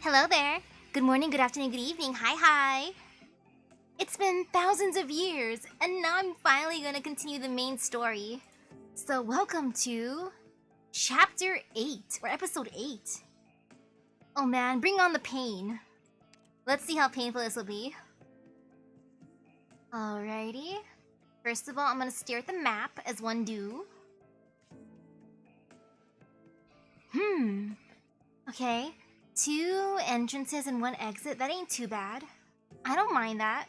Hello there. Good morning, good afternoon, good evening. Hi, hi. It's been thousands of years, and now I'm finally gonna continue the main story. So, welcome to Chapter 8, or Episode 8. Oh man, bring on the pain. Let's see how painful this will be. Alrighty. First of all, I'm gonna stare at the map, as one do. Okay. 2 entrances and 1 exit. That ain't too bad. I don't mind that.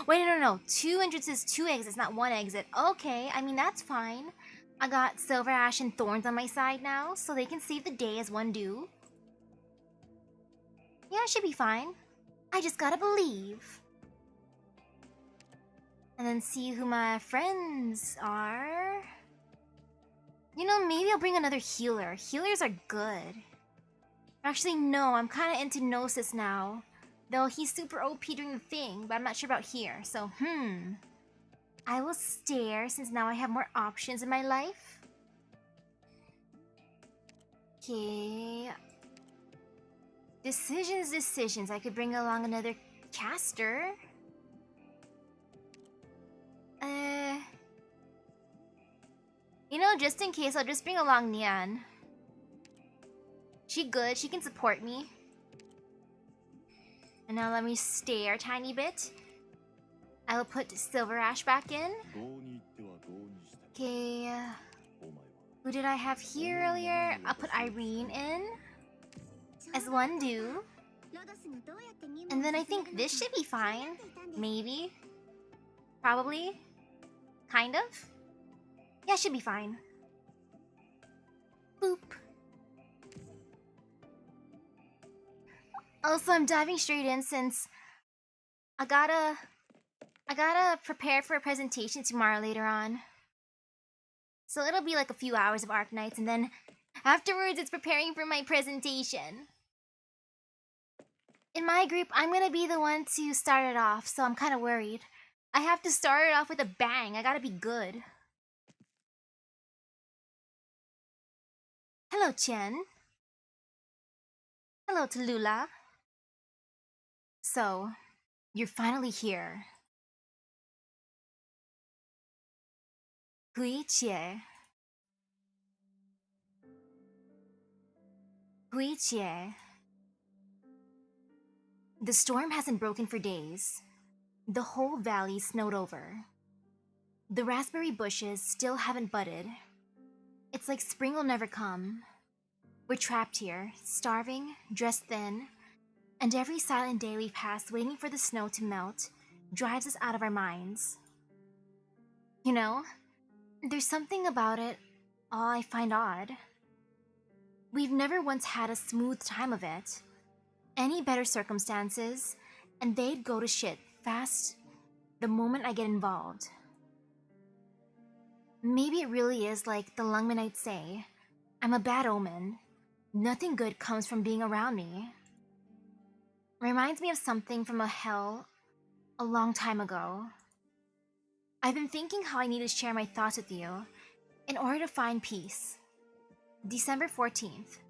Wait, no. 2 entrances, 2 exits, not 1 exit. Okay, I mean, that's fine. I got Silver Ash and Thorns on my side now, so they can save the day as one do. Yeah, I should be fine. I just gotta believe. And then see who my friends are. You know, maybe I'll bring another healer. Healers are good. Actually, no, I'm kind of into Gnosis now. Though he's super OP during the thing, but I'm not sure about here. So, I will stare since now I have more options in my life. Okay. Decisions. I could bring along another caster. You know, just in case, I'll just bring along Nian. She good, she can support me. And now let me stare a tiny bit. I will put Silver Ash back in. Okay, who did I have here earlier? I'll put Irene in. As one do. And then I think this should be fine. Maybe. Probably. Kind of. Yeah, should be fine. Boop. Also, I'm diving straight in since I gotta prepare for a presentation tomorrow later on. So it'll be like a few hours of Arknights, and then afterwards it's preparing for my presentation. In my group, I'm gonna be the one to start it off, so I'm kind of worried. I have to start it off with a bang. I gotta be good. Hello, Chen. Hello, Tallulah. So, you're finally here. Huichie. The storm hasn't broken for days. The whole valley snowed over. The raspberry bushes still haven't budded. It's like spring will never come. We're trapped here, starving, dressed thin, and every silent day we pass waiting for the snow to melt drives us out of our minds. You know, there's something about it all I find odd. We've never once had a smooth time of it. Any better circumstances, and they'd go to shit fast the moment I get involved. Maybe it really is like the Lungmanites say. I'm a bad omen. Nothing good comes from being around me. Reminds me of something from a hell a long time ago. I've been thinking how I need to share my thoughts with you in order to find peace. December 14th.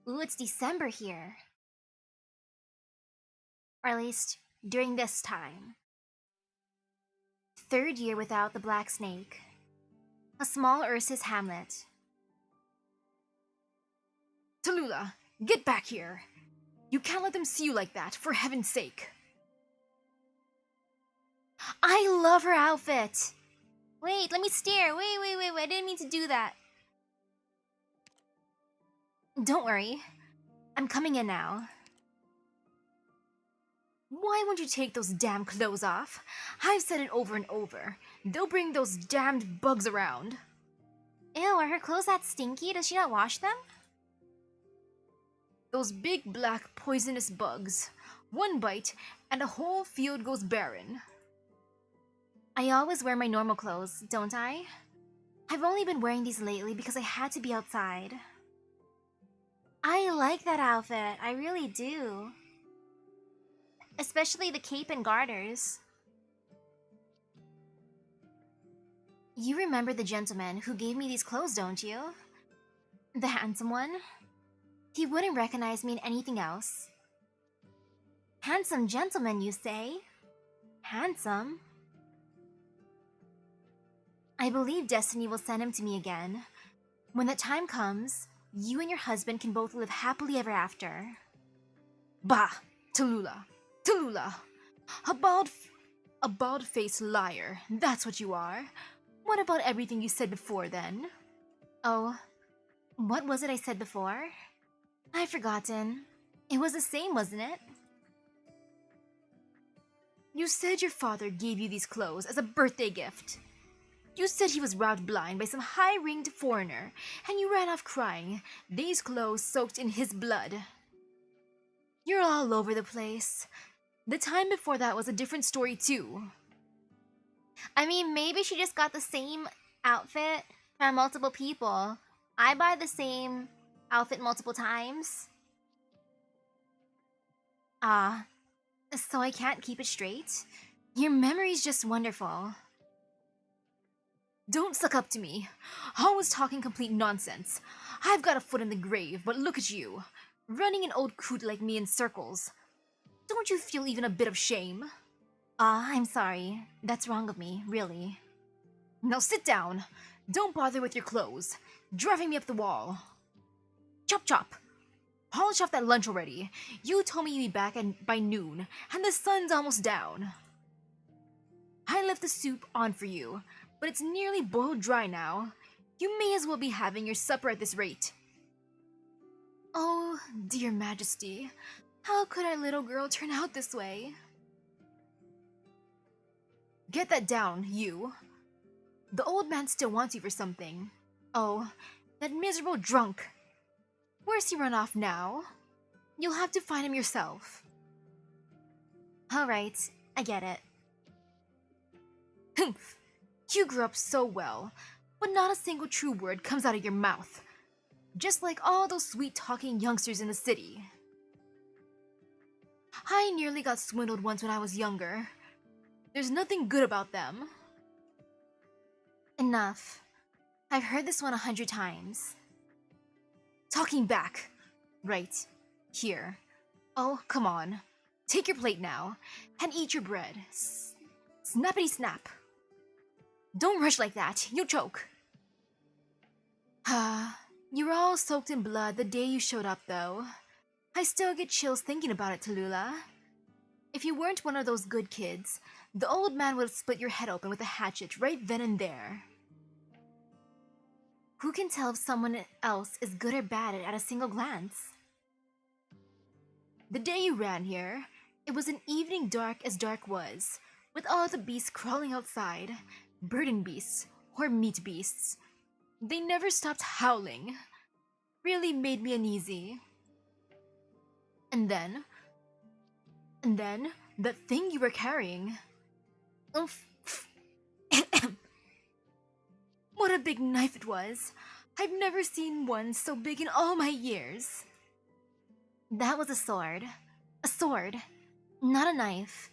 Ooh, it's December here. Or at least, during this time. 3rd year without the Black Snake. A small Ursus hamlet. Tallulah, get back here! You can't let them see you like that, for heaven's sake! I love her outfit! Wait, let me stare. Wait. I didn't mean to do that. Don't worry. I'm coming in now. Why won't you take those damn clothes off? I've said it over and over. They'll bring those damned bugs around. Ew, are her clothes that stinky? Does she not wash them? Those big black poisonous bugs. One bite, and the whole field goes barren. I always wear my normal clothes, don't I? I've only been wearing these lately because I had to be outside. I like that outfit, I really do. Especially the cape and garters. You remember the gentleman who gave me these clothes, don't you? The handsome one? He wouldn't recognize me in anything else. Handsome gentleman, you say? Handsome? I believe destiny will send him to me again. When that time comes, you and your husband can both live happily ever after. Bah! Tallulah! Tallulah! A bald-faced liar, that's what you are. What about everything you said before, then? Oh, what was it I said before? I've forgotten. It was the same, wasn't it? You said your father gave you these clothes as a birthday gift. You said he was robbed blind by some high-ringed foreigner, and you ran off crying, these clothes soaked in his blood. You're all over the place. The time before that was a different story, too. I mean, maybe she just got the same outfit from multiple people. I buy the same outfit multiple times. So I can't keep it straight? Your memory's just wonderful. Don't suck up to me. Always talking complete nonsense. I've got a foot in the grave, but look at you. Running an old coot like me in circles. Don't you feel even a bit of shame? I'm sorry. That's wrong of me, really. Now sit down. Don't bother with your clothes. Driving me up the wall. Chop chop. Polish off that lunch already. You told me you'd be back by noon, and the sun's almost down. I left the soup on for you, but it's nearly boiled dry now. You may as well be having your supper at this rate. Oh, dear Majesty, how could our little girl turn out this way? Get that down, you. The old man still wants you for something. Oh, that miserable drunk. Where's he run off now? You'll have to find him yourself. Alright, I get it. Humph! You grew up so well, but not a single true word comes out of your mouth. Just like all those sweet-talking youngsters in the city. I nearly got swindled once when I was younger. There's nothing good about them. Enough. I've heard this one 100 times. Talking back. Right. Here. Oh, come on. Take your plate now, and eat your bread. Snappity-snap. Don't rush like that, you'll choke. You were all soaked in blood the day you showed up, though. I still get chills thinking about it, Tallulah. If you weren't one of those good kids, the old man would have split your head open with a hatchet right then and there. Who can tell if someone else is good or bad at a single glance? The day you ran here, it was an evening dark as dark was, with all the beasts crawling outside, burden beasts or meat beasts. They never stopped howling. Really made me uneasy. And then, that thing you were carrying. Oof. What a big knife it was. I've never seen one so big in all my years. That was a sword. A sword, not a knife.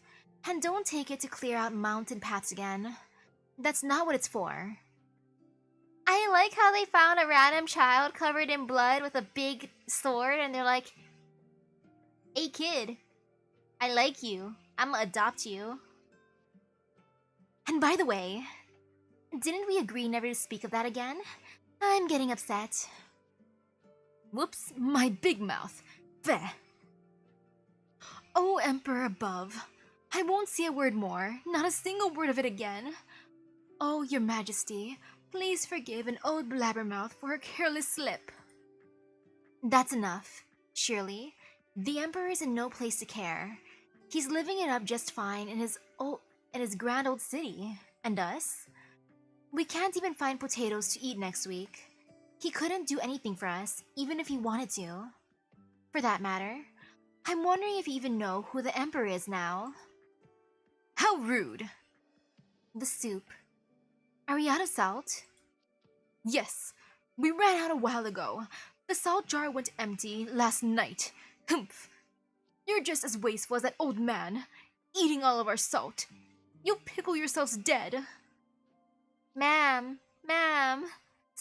And don't take it to clear out mountain paths again. That's not what it's for. I like how they found a random child covered in blood with a big sword and they're like, "Hey kid, I like you. I'm gonna adopt you." And by the way, didn't we agree never to speak of that again? I'm getting upset. Whoops, my big mouth. Bleh. Oh, Emperor above. I won't say a word more, not a single word of it again. Oh, your Majesty, please forgive an old blabbermouth for her careless slip. That's enough. Surely, the Emperor is in no place to care. He's living it up just fine in his grand old city. And us? We can't even find potatoes to eat next week. He couldn't do anything for us, even if he wanted to. For that matter, I'm wondering if you even know who the Emperor is now. How rude! The soup. Are we out of salt? Yes, we ran out a while ago. The salt jar went empty last night. Humph! You're just as wasteful as that old man, eating all of our salt. You'll pickle yourselves dead. Ma'am,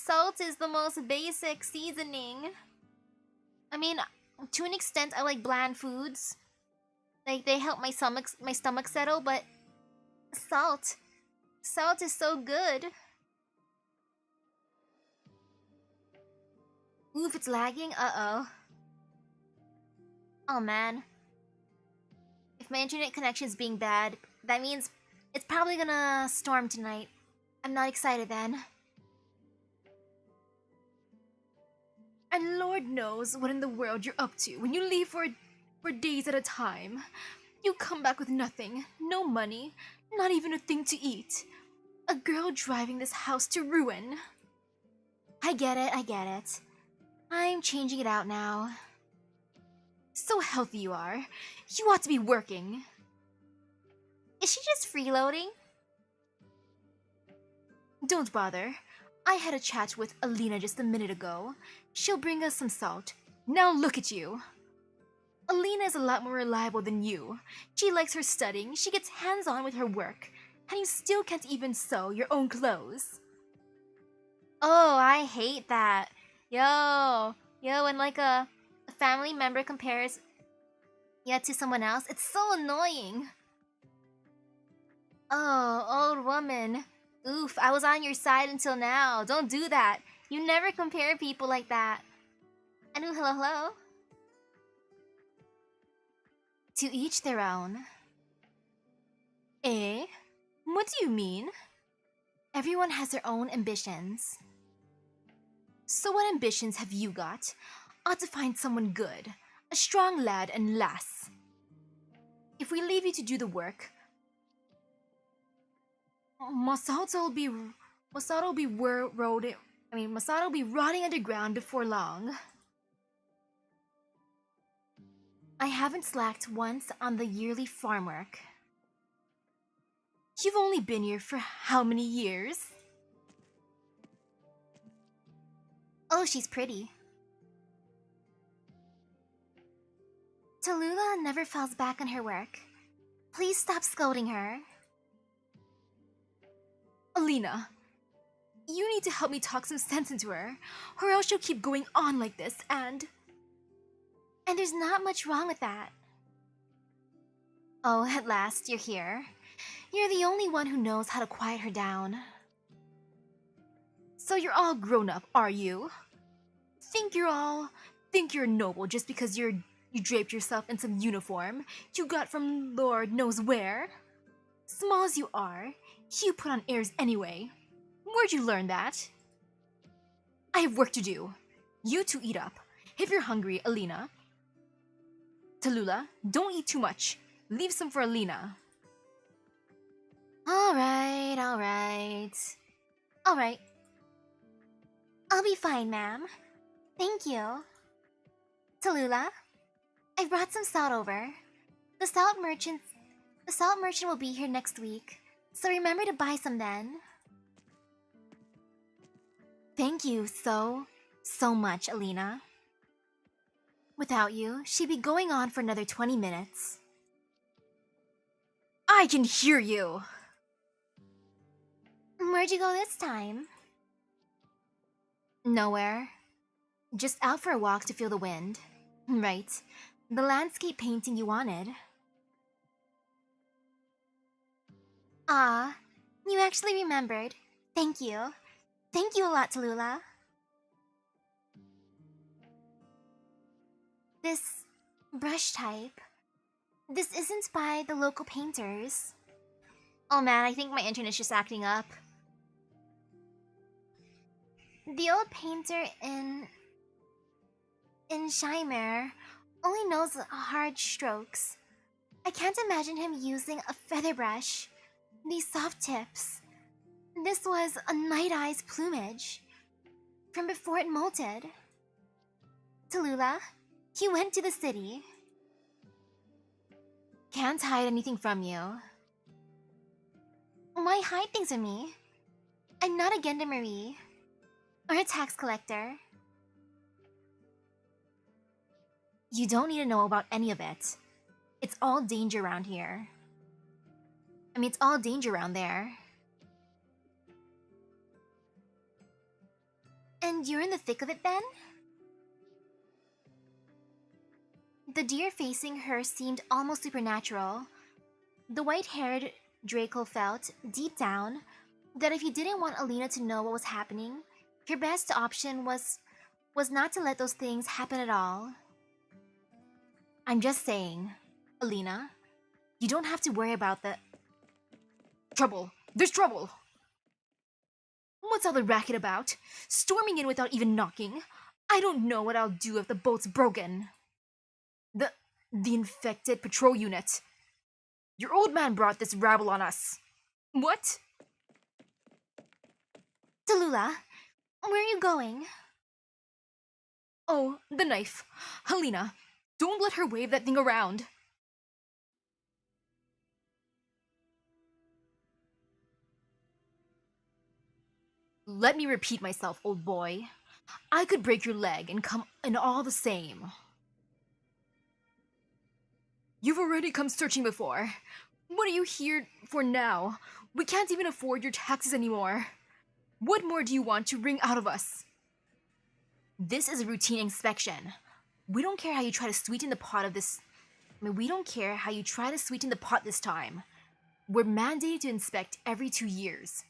Salt is the most basic seasoning. I mean, to an extent, I like bland foods. Like they help my stomach settle, but salt, salt is so good. Oof, it's lagging. Uh-oh. Oh man. If my internet connection is being bad, that means it's probably gonna storm tonight. I'm not excited then. And Lord knows what in the world you're up to when you leave for days at a time. You come back with nothing, no money, not even a thing to eat. A girl driving this house to ruin. I get it, I get it. I'm changing it out now. So healthy you are. You ought to be working. Is she just freeloading? Don't bother. I had a chat with Alina just a minute ago. She'll bring us some salt. Now look at you. Alina is a lot more reliable than you. She likes her studying, she gets hands-on with her work, and you still can't even sew your own clothes. Oh, I hate that. When like a family member compares to someone else, it's so annoying. Oh, old woman. Oof, I was on your side until now. Don't do that. You never compare people like that. Anu, hello, hello. To each their own. Eh? What do you mean? Everyone has their own ambitions. So what ambitions have you got? Ought to find someone good, a strong lad and lass. If we leave you to do the work, Masato will be rotting underground before long. I haven't slacked once on the yearly farm work. You've only been here for how many years? Oh, she's pretty. Tallulah never falls back on her work. Please stop scolding her. Alina, you need to help me talk some sense into her, or else she'll keep going on like this, and there's not much wrong with that. Oh, at last, you're here. You're the only one who knows how to quiet her down. So you're all grown up, are you? Think you're noble just because you draped yourself in some uniform you got from Lord knows where? Small as you are, you put on airs anyway. Where'd you learn that? I have work to do. You two eat up. If you're hungry, Alina. Tallulah, don't eat too much. Leave some for Alina. Alright. Alright. I'll be fine, ma'am. Thank you. Tallulah, I brought some salt over. The salt merchant will be here next week, so remember to buy some then. Thank you so much, Alina. Without you, she'd be going on for another 20 minutes. I can hear you! Where'd you go this time? Nowhere. Just out for a walk to feel the wind. Right. The landscape painting you wanted. Ah, you actually remembered. Thank you. Thank you a lot, Tallulah. This brush type. This isn't by the local painters. Oh man, I think my internet's just acting up. The old painter in Shimmer only knows hard strokes. I can't imagine him using a feather brush. These soft tips. This was a Night Eye's plumage from before it molted. Tallulah, he went to the city. Can't hide anything from you. Why hide things from me? I'm not a Gendarmerie or a tax collector. You don't need to know about any of it. It's all danger around here. I mean, it's all danger around there. And you're in the thick of it then? The deer facing her seemed almost supernatural. The white-haired Draco felt, deep down, that if he didn't want Alina to know what was happening, her best option was not to let those things happen at all. I'm just saying, Alina, you don't have to worry about the... Trouble! There's trouble! What's all the racket about? Storming in without even knocking? I don't know what I'll do if the boat's broken. The infected patrol unit. Your old man brought this rabble on us. What? Tallulah, where are you going? Oh, the knife. Helena, don't let her wave that thing around. Let me repeat myself, old boy. I could break your leg and come in all the same. You've already come searching before. What are you here for now? We can't even afford your taxes anymore. What more do you want to wring out of us? This is a routine inspection. We don't care how you try to sweeten the pot of this... we don't care how you try to sweeten the pot this time. We're mandated to inspect every 2 years.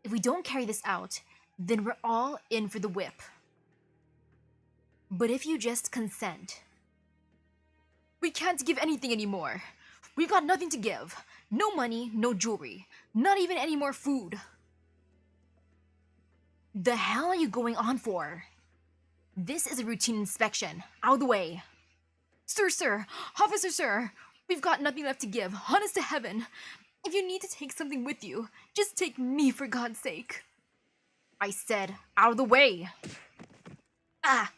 If we don't carry this out, then we're all in for the whip. But if you just consent... We can't give anything anymore. We've got nothing to give. No money, no jewelry. Not even any more food. The hell are you going on for? This is a routine inspection. Out of the way. Sir, officer, sir. We've got nothing left to give. Honest to heaven. If you need to take something with you, just take me for God's sake. I said, out of the way. Ah!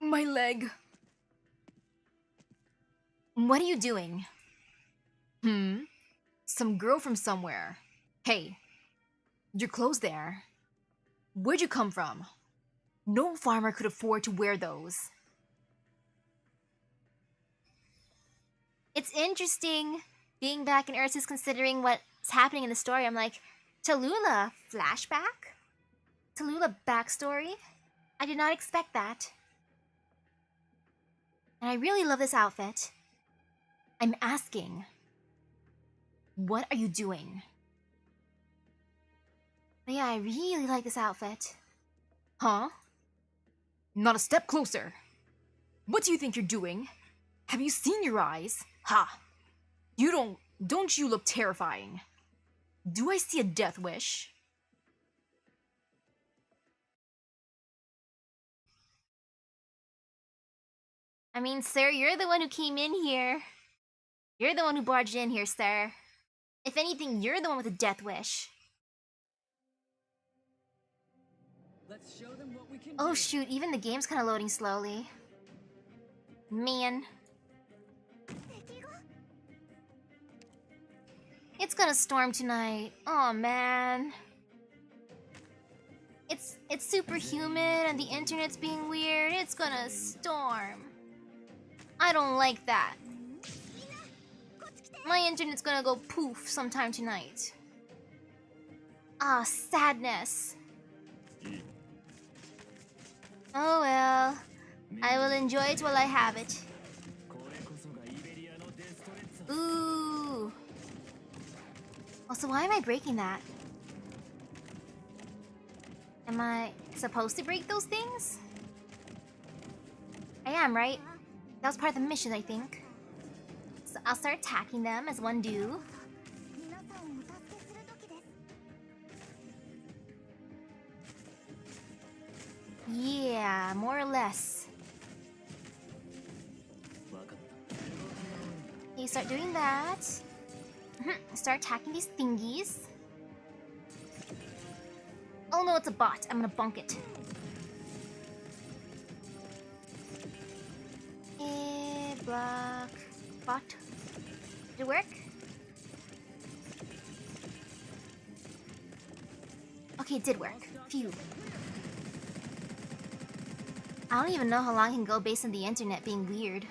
My leg. What are you doing? Some girl from somewhere. Hey, your clothes there. Where'd you come from? No farmer could afford to wear those. It's interesting being back in Ursus considering what's happening in the story. I'm like, Tallulah flashback? Tallulah backstory? I did not expect that. And I really love this outfit. I'm asking, what are you doing? But yeah, I really like this outfit. Huh? Not a step closer. What do you think you're doing? Have you seen your eyes? Ha! Don't you look terrifying? Do I see a death wish? I mean, sir, you're the one who came in here. You're the one who barged in here, sir. If anything, you're the one with a death wish. Let's show them what we can Oh do. shoot, even the game's kind of loading slowly. Man. It's gonna storm tonight. Oh man. It's super humid and the internet's being weird. It's gonna storm. I don't like that. My internet's gonna go poof sometime tonight. Ah, sadness. Oh well. I will enjoy it while I have it. Ooh. Also, why am I breaking that? Am I supposed to break those things? I am, right? That was part of the mission, I think. So I'll start attacking them as one do. Yeah, more or less. Okay, start doing that. Start attacking these thingies. Oh no, it's a bot. I'm gonna bonk it. Block. Bot. Did it work? Okay, it did work. Phew. I don't even know how long I can go based on the internet being weird.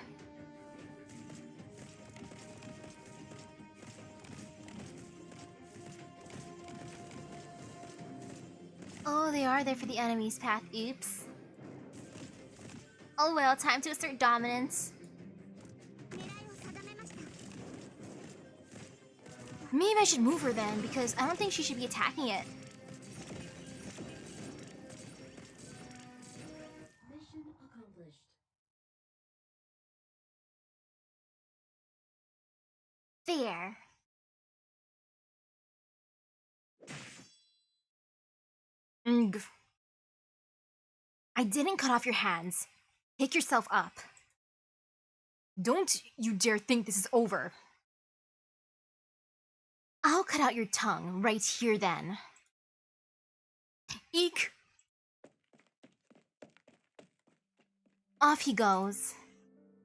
Oh, they are there for the enemy's path. Oops. Oh well, time to assert dominance. Maybe I should move her then, because I don't think she should be attacking it. Mission accomplished. There. Ngh. I didn't cut off your hands. Pick yourself up. Don't you dare think this is over. I'll cut out your tongue right here then. Eek! Off he goes.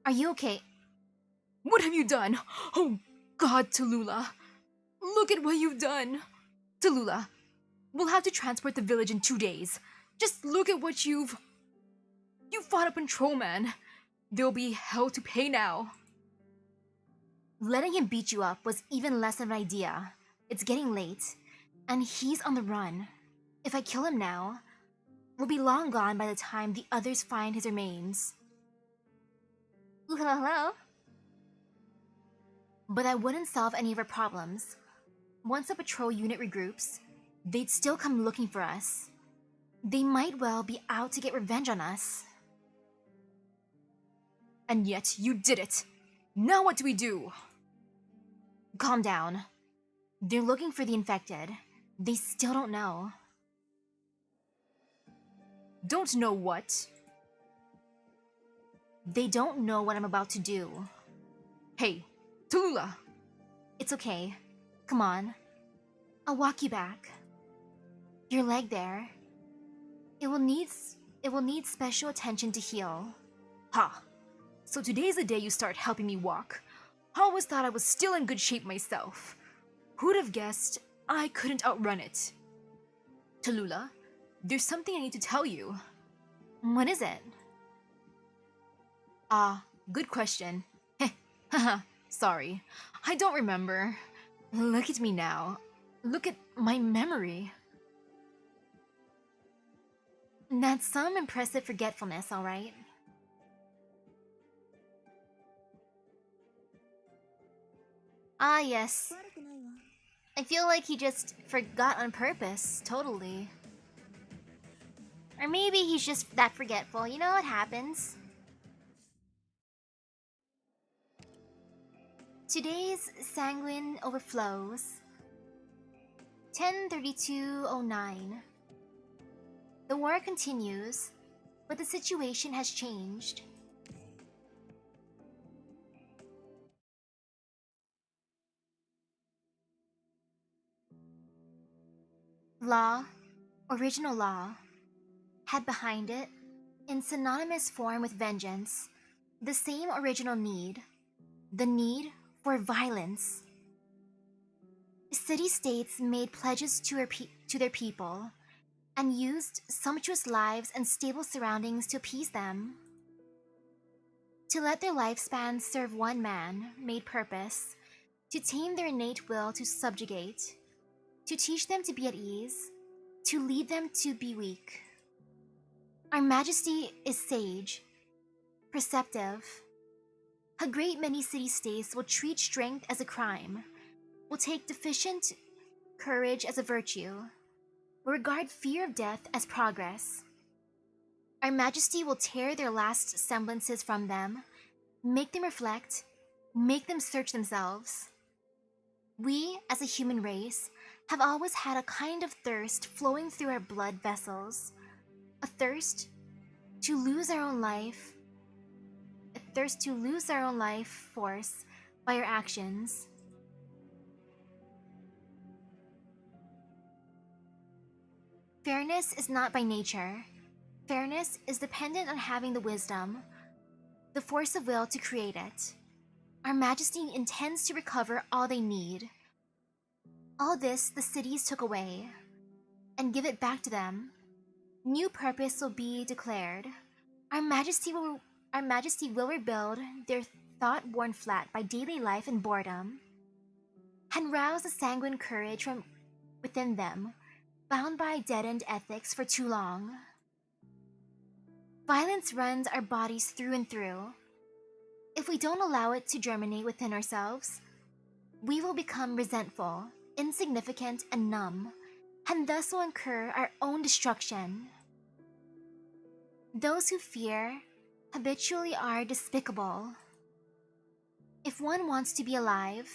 Are you okay? What have you done? Oh God, Tallulah. Look at what you've done. Tallulah, we'll have to transport the village in 2 days. Just look at what you've... You fought a patrol man. There'll be hell to pay now. Letting him beat you up was even less of an idea. It's getting late, and he's on the run. If I kill him now, we'll be long gone by the time the others find his remains. Ooh, hello, hello. But that wouldn't solve any of our problems. Once a patrol unit regroups, they'd still come looking for us. They might well be out to get revenge on us. And yet, you did it! Now what do we do? Calm down. They're looking for the infected. They still don't know. Don't know what? They don't know what I'm about to do. Hey, Tallulah! It's okay. Come on. I'll walk you back. Your leg there. It will need special attention to heal. Ha! So today's the day you start helping me walk. I always thought I was still in good shape myself. Who'd have guessed I couldn't outrun it? Tallulah, there's something I need to tell you. What is it? Good question. Heh, haha, sorry. I don't remember. Look at me now. Look at my memory. That's some impressive forgetfulness, alright? Ah, yes. I feel like he just forgot on purpose, totally. Or maybe he's just that forgetful, you know what happens. Today's sanguine overflows. 10:32:09. The war continues, but the situation has changed. Law, original law, had behind it, in synonymous form with vengeance, the same original need, the need for violence. City-states made pledges to their people and used sumptuous lives and stable surroundings to appease them. To let their lifespans serve one man made purpose, to tame their innate will to subjugate, to teach them to be at ease, to lead them to be weak. Our Majesty is sage, perceptive. A great many city-states will treat strength as a crime, will take deficient courage as a virtue, will regard fear of death as progress. Our Majesty will tear their last semblances from them, make them reflect, make them search themselves. We, as a human race, have always had a kind of thirst flowing through our blood vessels, a thirst to lose our own life, force by our actions. Fairness is not by nature. Fairness is dependent on having the wisdom, the force of will to create it. Our Majesty intends to recover all they need. All this the cities took away, and give it back to them. New purpose will be declared. Our Majesty will rebuild their thought worn flat by daily life and boredom, and rouse the sanguine courage from within them bound by dead-end ethics for too long. Violence runs our bodies through and through. If we don't allow it to germinate within ourselves, we will become resentful, insignificant, and numb, and thus will incur our own destruction. Those who fear habitually are despicable. If one wants to be alive,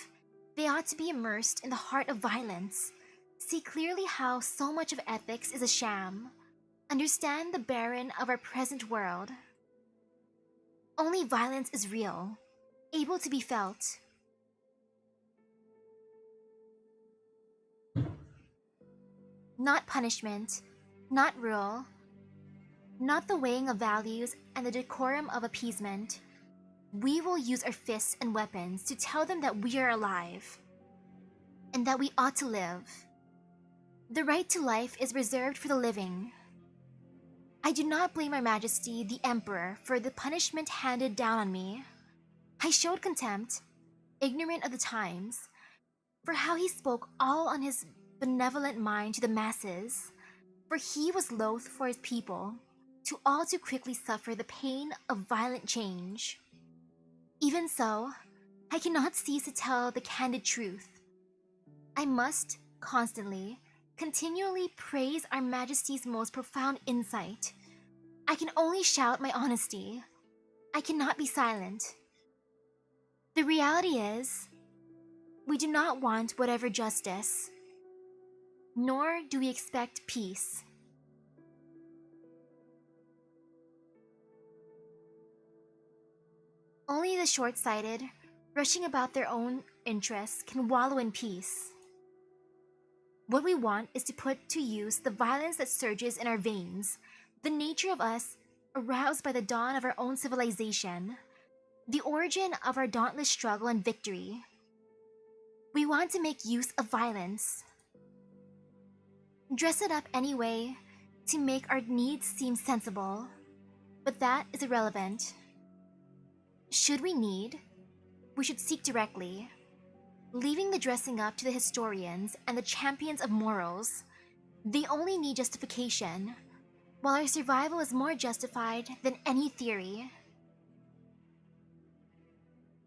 they ought to be immersed in the heart of violence, see clearly how so much of ethics is a sham, understand the barren of our present world. Only violence is real, able to be felt. Not punishment, not rule, not the weighing of values and the decorum of appeasement. We will use our fists and weapons to tell them that we are alive, and that we ought to live. The right to life is reserved for the living. I do not blame Her Majesty the Emperor for the punishment handed down on me. I showed contempt, ignorant of the times, for how he spoke all on his benevolent mind to the masses, for he was loath for his people to all too quickly suffer the pain of violent change. Even so, I cannot cease to tell the candid truth. I must constantly, continually praise Our Majesty's most profound insight. I can only shout my honesty. I cannot be silent. The reality is, we do not want whatever justice, nor do we expect peace. Only the short-sighted, rushing about their own interests, can wallow in peace. What we want is to put to use the violence that surges in our veins, the nature of us aroused by the dawn of our own civilization, the origin of our dauntless struggle and victory. We want to make use of violence. Dress it up anyway to make our needs seem sensible, but that is irrelevant. Should we need, we should seek directly, leaving the dressing up to the historians and the champions of morals. They only need justification, while our survival is more justified than any theory.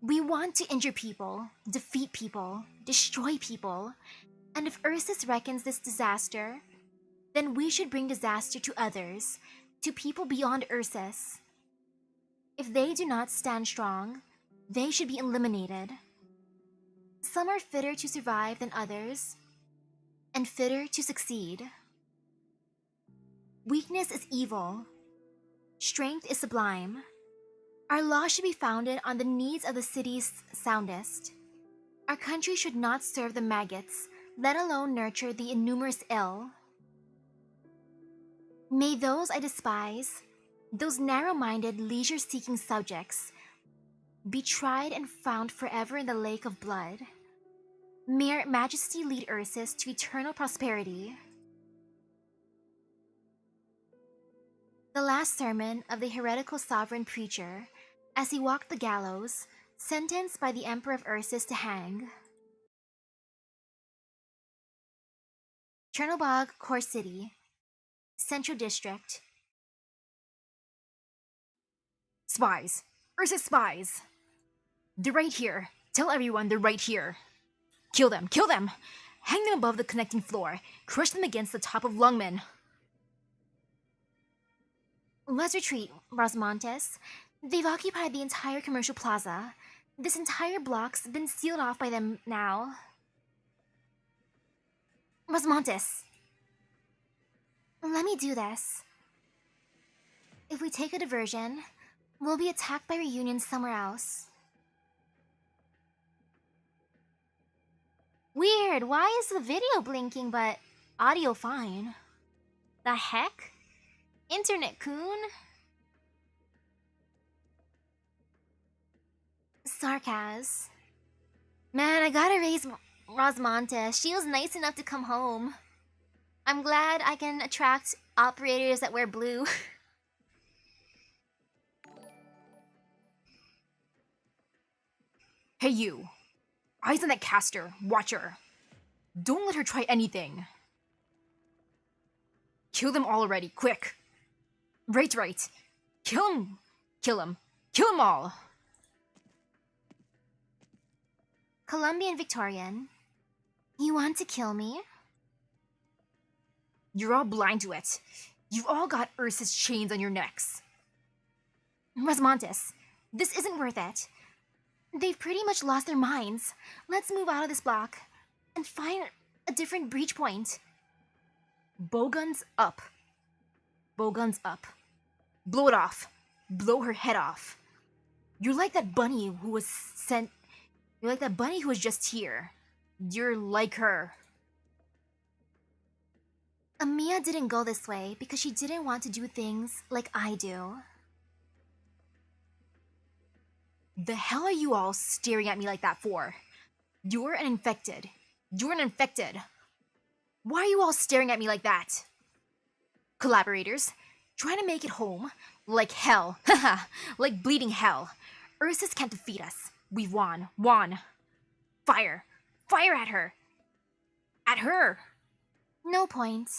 We want to injure people, defeat people, destroy people, and if Ursus reckons this disaster, then we should bring disaster to others, to people beyond Ursus. If they do not stand strong, they should be eliminated. Some are fitter to survive than others, and fitter to succeed. Weakness is evil. Strength is sublime. Our law should be founded on the needs of the city's soundest. Our country should not serve the maggots, let alone nurture the innumerous ill. May those I despise, those narrow-minded, leisure-seeking subjects, be tried and found forever in the lake of blood. May Her Majesty lead Ursus to eternal prosperity. The last sermon of the heretical sovereign preacher, as he walked the gallows, sentenced by the Emperor of Ursus to hang. Chernobog Core City, Central District. Spies! Ursus spies! They're right here. Tell everyone they're right here. Kill them! Kill them! Hang them above the connecting floor. Crush them against the top of Lungmen. Let's retreat, Rosmontes. They've occupied the entire commercial plaza. This entire block's been sealed off by them now. Rosmontes! Let me do this. If we take a diversion, we'll be attacked by reunions somewhere else. Weird, why is the video blinking but audio fine? The heck? Internet-kun? Sarkaz. Man, I gotta raise Rosmontes. She was nice enough to come home. I'm glad I can attract operators that wear blue. Hey you! Eyes on that caster. Watch her. Don't let her try anything. Kill them all already, quick! Right. Kill him! Kill him! Kill them all! Colombian Victorian, you want to kill me? You're all blind to it. You've all got Ursa's chains on your necks. Rosmontis, this isn't worth it. They've pretty much lost their minds. Let's move out of this block and find a different breach point. Bowguns up. Bowguns up. Blow it off. Blow her head off. You're like that bunny who was sent. You're like that bunny who was just here. You're like her. Amiya didn't go this way because she didn't want to do things like I do. The hell are you all staring at me like that for? You're an infected. You're an infected. Why are you all staring at me like that? Collaborators, trying to make it home? Like hell. Haha, like bleeding hell. Ursus can't defeat us. We've won. Won. Fire. Fire at her. At her. No point.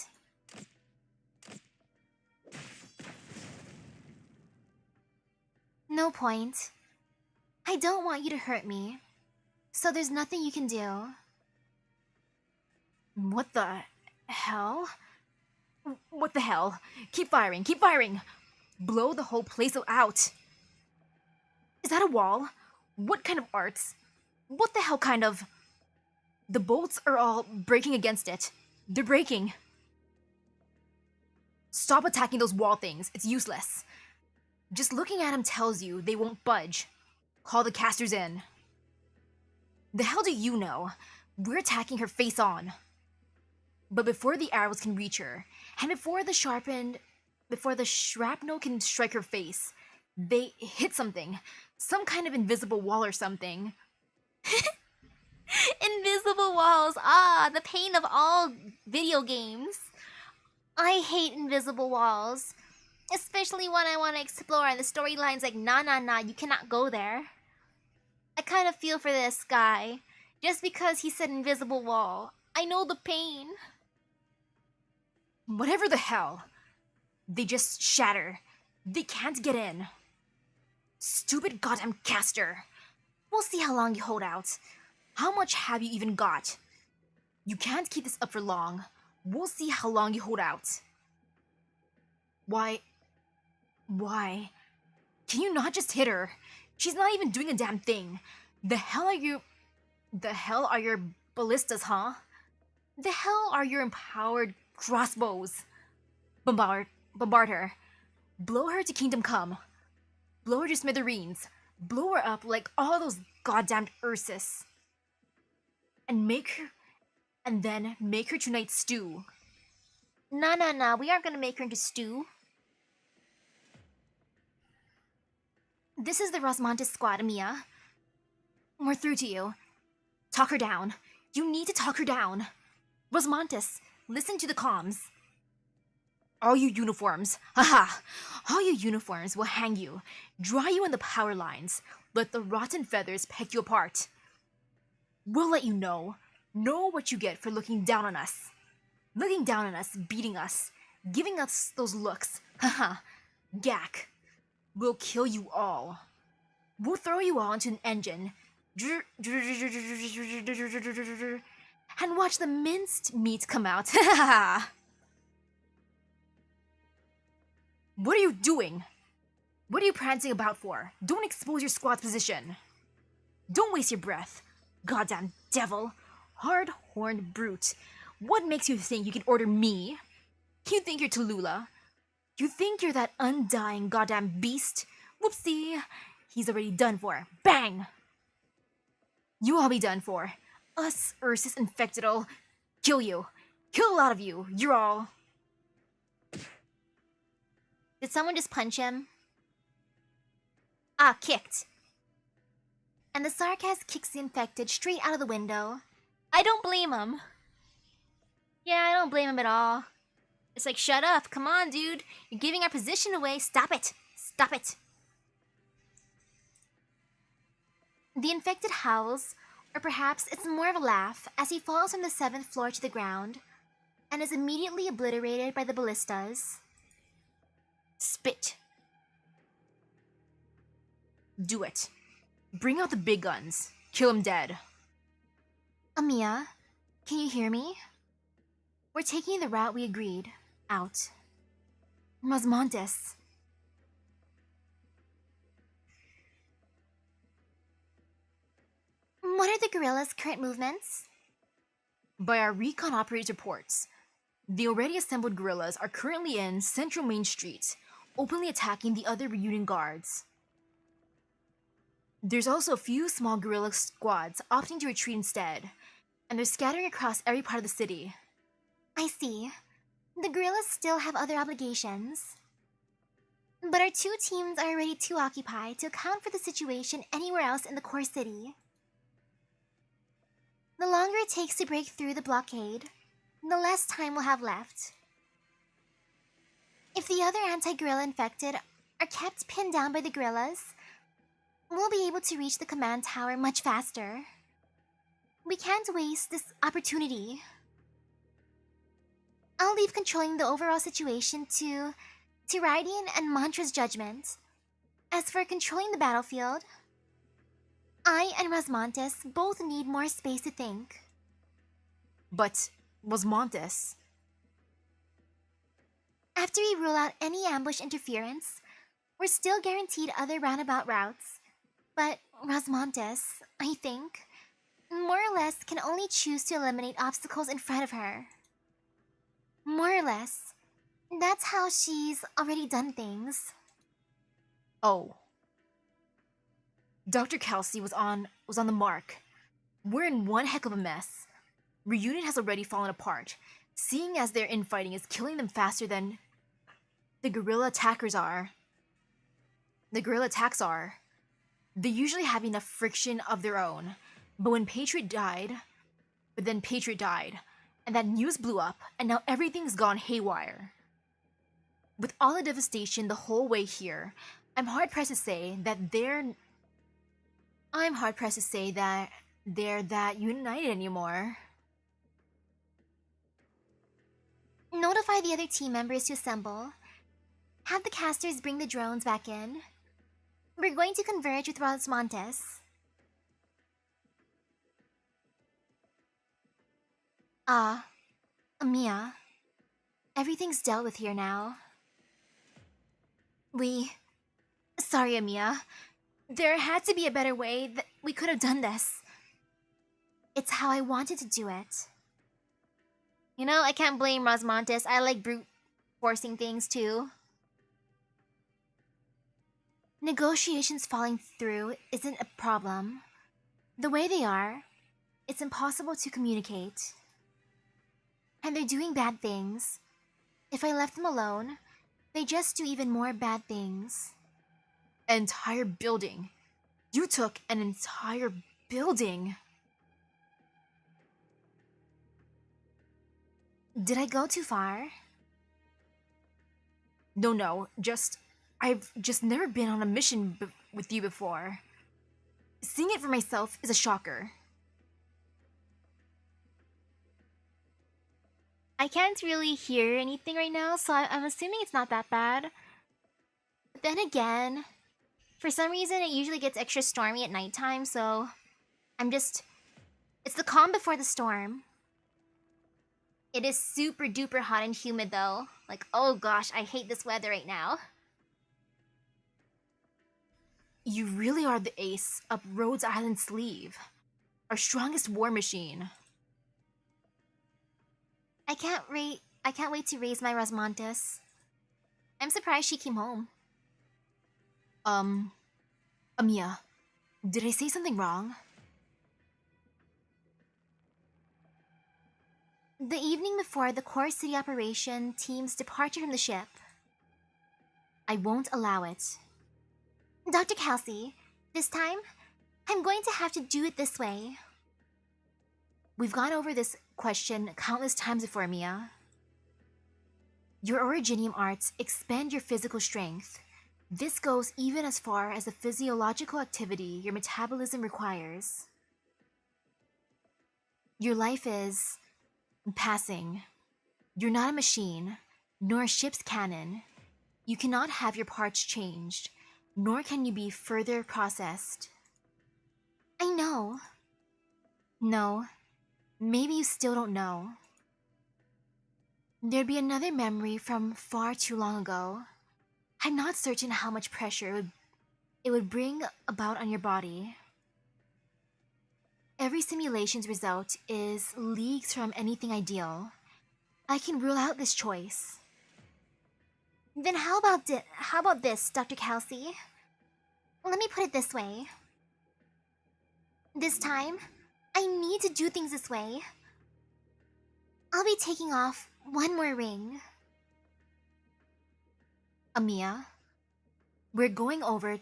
No point. I don't want you to hurt me, so there's nothing you can do. What the hell? What the hell? Keep firing, keep firing! Blow the whole place out! Is that a wall? What kind of arts? What the hell kind of... The bolts are all breaking against it. They're breaking. Stop attacking those wall things, it's useless. Just looking at them tells you they won't budge. Call the casters in. The hell do you know? We're attacking her face on. But before the arrows can reach her, and before the shrapnel can strike her face, they hit something. Some kind of invisible wall or something. Invisible walls! Ah, the pain of all video games. I hate invisible walls. Especially when I want to explore and the storyline's like, nah, you cannot go there. I kind of feel for this guy. Just because he said invisible wall. I know the pain. Whatever the hell. They just shatter. They can't get in. Stupid goddamn caster. We'll see how long you hold out. How much have you even got? You can't keep this up for long. We'll see how long you hold out. Why? Can you not just hit her? She's not even doing a damn thing. The hell are your ballistas, huh? The hell are your empowered crossbows? Bombard her. Blow her to kingdom come. Blow her to smithereens. Blow her up like all those goddamn Ursus. And then make her tonight's stew. Nah, we aren't gonna make her into stew. This is the Rosmontis squad, Amiya. We're through to you. Talk her down. You need to talk her down. Rosmontis, listen to the comms. All you uniforms, haha! All you uniforms will hang you, dry you on the power lines, let the rotten feathers peck you apart. We'll let you know what you get for looking down on us. Looking down on us, beating us, giving us those looks, haha. Gack. We'll kill you all. We'll throw you all into an engine and watch the minced meat come out. What are you doing? What are you prancing about for? Don't expose your squad's position. Don't waste your breath. Goddamn devil. Hard-horned brute. What makes you think you can order me? You think you're Tallulah? You think you're that undying goddamn beast? Whoopsie. He's already done for. Bang! You all be done for. Us, Ursus Infected'll kill you. Kill a lot of you. You're all... Did someone just punch him? Ah, kicked. And the Sarkaz kicks the infected straight out of the window. I don't blame him. Yeah, I don't blame him at all. It's like, shut up. Come on, dude. You're giving our position away. Stop it. Stop it. The infected howls, or perhaps it's more of a laugh, as he falls from the 7th floor to the ground. and is immediately obliterated by the ballistas. Spit. Do it. Bring out the big guns. Kill him dead. Amiya, can you hear me? We're taking the route we agreed. Out. Mosmontes. What are the guerrillas' current movements? By our recon operators' reports, the already assembled guerrillas are currently in Central Main Street, openly attacking the other reunion guards. There's also a few small guerrilla squads opting to retreat instead, and they're scattering across every part of the city. I see. The guerrillas still have other obligations. But our two teams are already too occupied to account for the situation anywhere else in the core city. The longer it takes to break through the blockade, the less time we'll have left. If the other anti-guerrilla infected are kept pinned down by the guerrillas, we'll be able to reach the command tower much faster. We can't waste this opportunity. I'll leave controlling the overall situation to Raiden and Mantra's judgment. As for controlling the battlefield, I and Rasmontes both need more space to think. But Mosmontes. After we rule out any ambush interference, we're still guaranteed other roundabout routes. But Rasmontes, I think, more or less can only choose to eliminate obstacles in front of her. More or less. That's how she's already done things. Oh. Dr. Kelsey was on the mark. We're in one heck of a mess. Reunion has already fallen apart, seeing as their infighting is killing them faster than the guerrilla attackers are. The guerrilla attacks are. They usually have enough friction of their own, but Patriot died, and that news blew up, and now everything's gone haywire. With all the devastation the whole way here, I'm hard-pressed to say that they're that united anymore. Notify the other team members to assemble. Have the casters bring the drones back in. We're going to converge with Rasmontes. Amiya. Everything's dealt with here now. Sorry, Amiya. There had to be a better way that we could have done this. It's how I wanted to do it. You know, I can't blame Rasmontes. I like brute forcing things too. Negotiations falling through isn't a problem. The way they are, it's impossible to communicate. And they're doing bad things. If I left them alone, they just do even more bad things. An entire building. You took an entire building. Did I go too far? No, I've just never been on a mission with you before. Seeing it for myself is a shocker. I can't really hear anything right now, so I'm assuming it's not that bad. But then again, for some reason it usually gets extra stormy at nighttime, so it's the calm before the storm. It is super duper hot and humid though. Like, oh gosh, I hate this weather right now. You really are the ace up Rhodes Island's sleeve. Our strongest war machine. I can't wait to raise my Rasmontes. I'm surprised she came home. Amiya, did I say something wrong? The evening before the core city operation team's departure from the ship. I won't allow it. Dr. Kelsey, this time, I'm going to have to do it this way. We've gone over this question countless times before, Mia. Your originium arts expand your physical strength. This goes even as far as the physiological activity your metabolism requires. Your life is passing. You're not a machine, nor a ship's cannon. You cannot have your parts changed, nor can you be further processed. I know. No, maybe you still don't know. There'd be another memory from far too long ago. I'm not certain how much pressure it would bring about on your body. Every simulation's result is leagues from anything ideal. I can rule out this choice. Then how about this, Dr. Kelsey? Let me put it this way. This time, I need to do things this way. I'll be taking off one more ring. Amiya, we are going over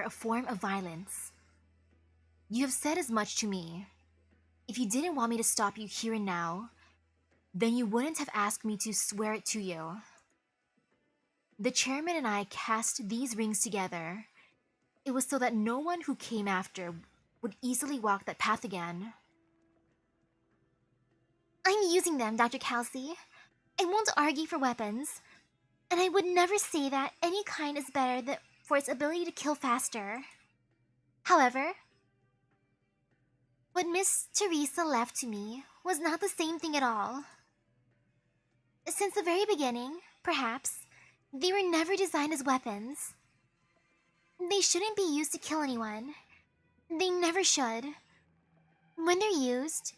a form of violence. You have said as much to me. If you didn't want me to stop you here and now, then you wouldn't have asked me to swear it to you. The chairman and I cast these rings together. It was so that no one who came after would easily walk that path again. I'm using them, Dr. Kelsey. I won't argue for weapons, and I would never say that any kind is better for its ability to kill faster. However, what Miss Teresa left to me was not the same thing at all. Since the very beginning, perhaps, they were never designed as weapons. They shouldn't be used to kill anyone. They never should. When they're used,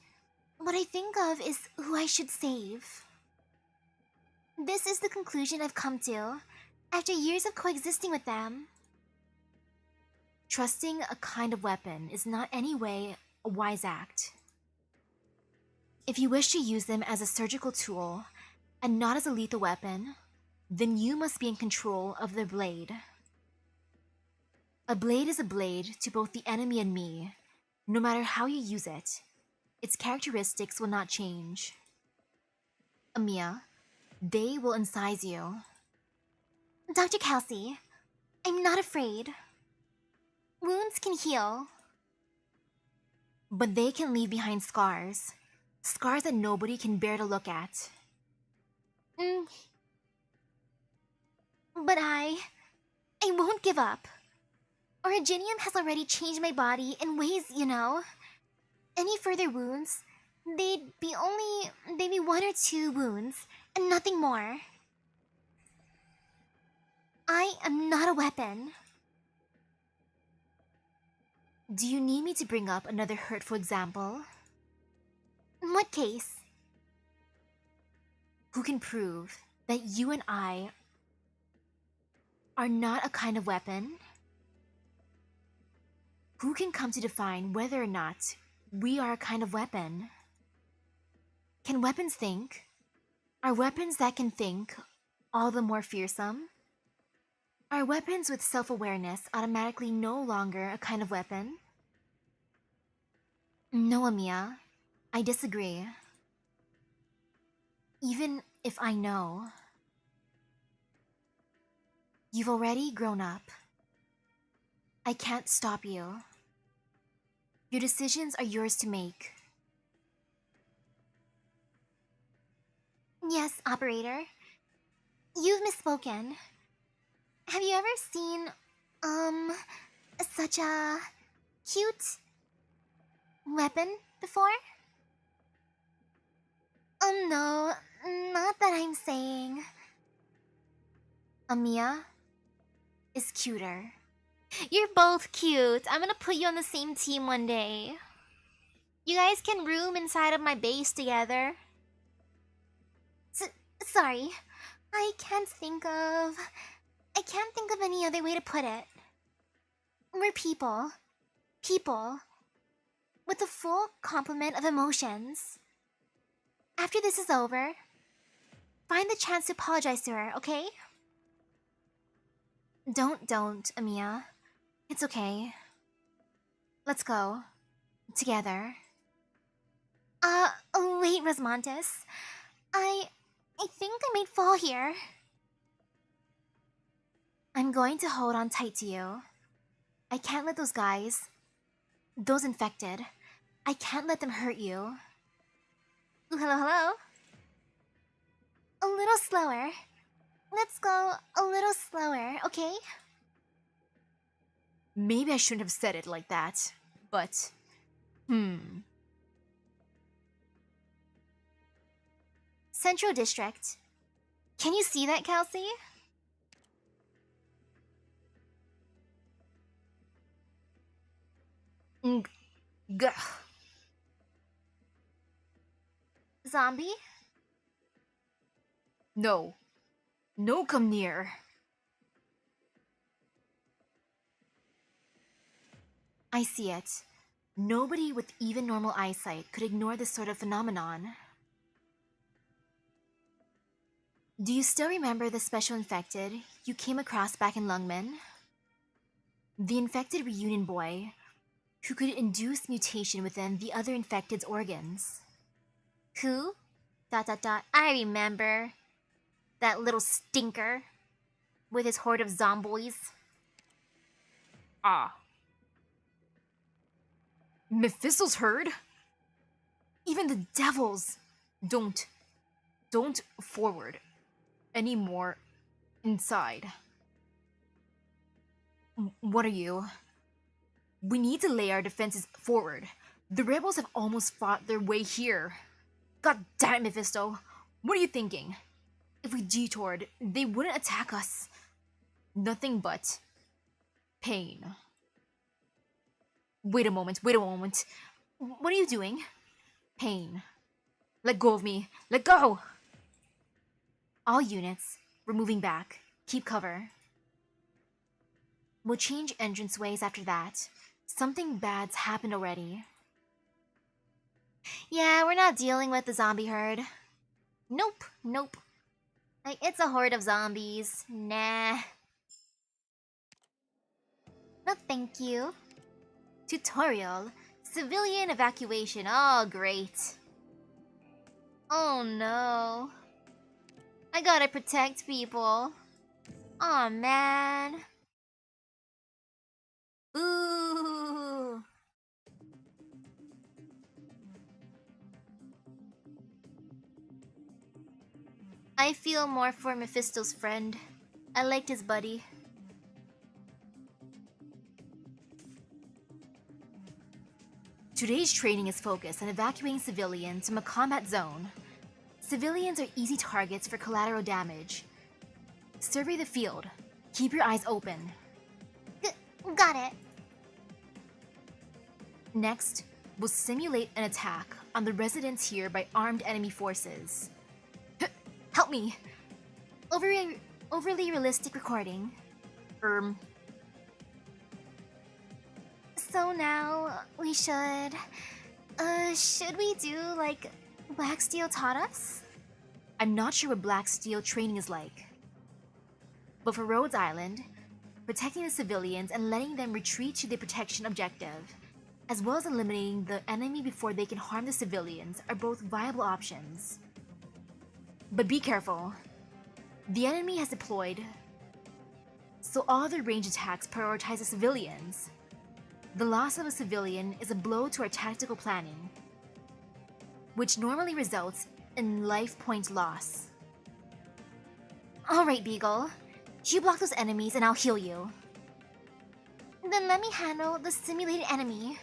what I think of is who I should save. This is the conclusion I've come to after years of coexisting with them. Trusting a kind of weapon is not any way a wise act. If you wish to use them as a surgical tool and not as a lethal weapon, then you must be in control of the blade. A blade is a blade to both the enemy and me. No matter how you use it, its characteristics will not change. Amiya, they will incise you. Dr. Kelsey, I'm not afraid. Wounds can heal. But they can leave behind scars. Scars that nobody can bear to look at. But I won't give up. Originium has already changed my body in ways, you know. Any further wounds, they'd be one or two wounds, and nothing more. I am not a weapon. Do you need me to bring up another hurtful example? In what case? Who can prove that you and I are not a kind of weapon? Who can come to define whether or not we are a kind of weapon? Can weapons think? Are weapons that can think all the more fearsome? Are weapons with self-awareness automatically no longer a kind of weapon? No, Amiya, I disagree. Even if I know. You've already grown up. I can't stop you. Your decisions are yours to make. Yes, operator. You've misspoken. Have you ever seen, such a cute weapon before? No, not that I'm saying. Amiya is cuter. You're both cute. I'm gonna put you on the same team one day. You guys can room inside of my base together. Sorry. I can't think of any other way to put it. We're people. People. With a full complement of emotions. After this is over, find the chance to apologize to her, okay? Don't, Amiya. It's okay. Let's go. Together. Wait, Rosmontis. I think I might fall here. I'm going to hold on tight to you. I can't let those infected, I can't let them hurt you. Ooh, hello, hello. A little slower. Let's go a little slower, okay? Maybe I shouldn't have said it like that, but... Central District. Can you see that, Kelsey? Gah. Zombie? No. No, come near. I see it. Nobody with even normal eyesight could ignore this sort of phenomenon. Do you still remember the special infected you came across back in Lungmen? The infected reunion boy who could induce mutation within the other infected's organs. Who? ... I remember. That little stinker. With his horde of zomboids. Ah. Mephisto's herd? Even the devils don't forward anymore inside. What are you? We need to lay our defenses forward. The rebels have almost fought their way here. God damn it, Mephisto. What are you thinking? If we detoured, they wouldn't attack us. Nothing but pain. Wait a moment. What are you doing? Pain. Let go of me. Let go! All units, we're moving back. Keep cover. We'll change entranceways after that. Something bad's happened already. Yeah, we're not dealing with the zombie herd. Nope. Like, it's a horde of zombies. Nah. No, thank you. Tutorial. Civilian evacuation. Oh, great. Oh no. I gotta protect people. Aw, man. Ooh. I feel more for Mephisto's friend. I liked his buddy. Today's training is focused on evacuating civilians from a combat zone. Civilians are easy targets for collateral damage. Survey the field. Keep your eyes open. Got it. Next, we'll simulate an attack on the residents here by armed enemy forces. Help me! Overly realistic recording. So now, we should we do, like, Black Steel taught us? I'm not sure what Black Steel training is like. But for Rhodes Island, protecting the civilians and letting them retreat to the protection objective, as well as eliminating the enemy before they can harm the civilians, are both viable options. But be careful. The enemy has deployed, so all their range attacks prioritize the civilians. The loss of a civilian is a blow to our tactical planning, which normally results in life point loss. Alright, Beagle. You block those enemies and I'll heal you. Then let me handle the simulated enemy.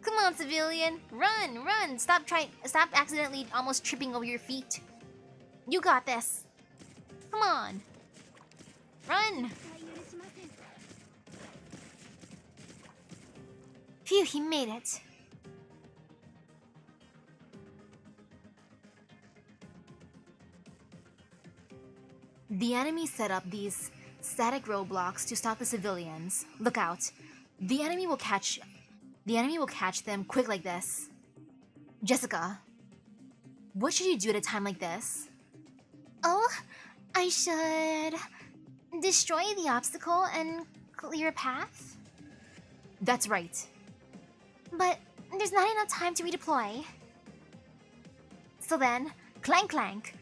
Come on, civilian. Run! Stop accidentally almost tripping over your feet. You got this. Come on. Run! Phew, he made it. The enemy set up these static roadblocks to stop the civilians. Look out. The enemy will catch them quick like this. Jessica, what should you do at a time like this? Oh, I should destroy the obstacle and clear a path? That's right. But there's not enough time to redeploy. So then, clank clank.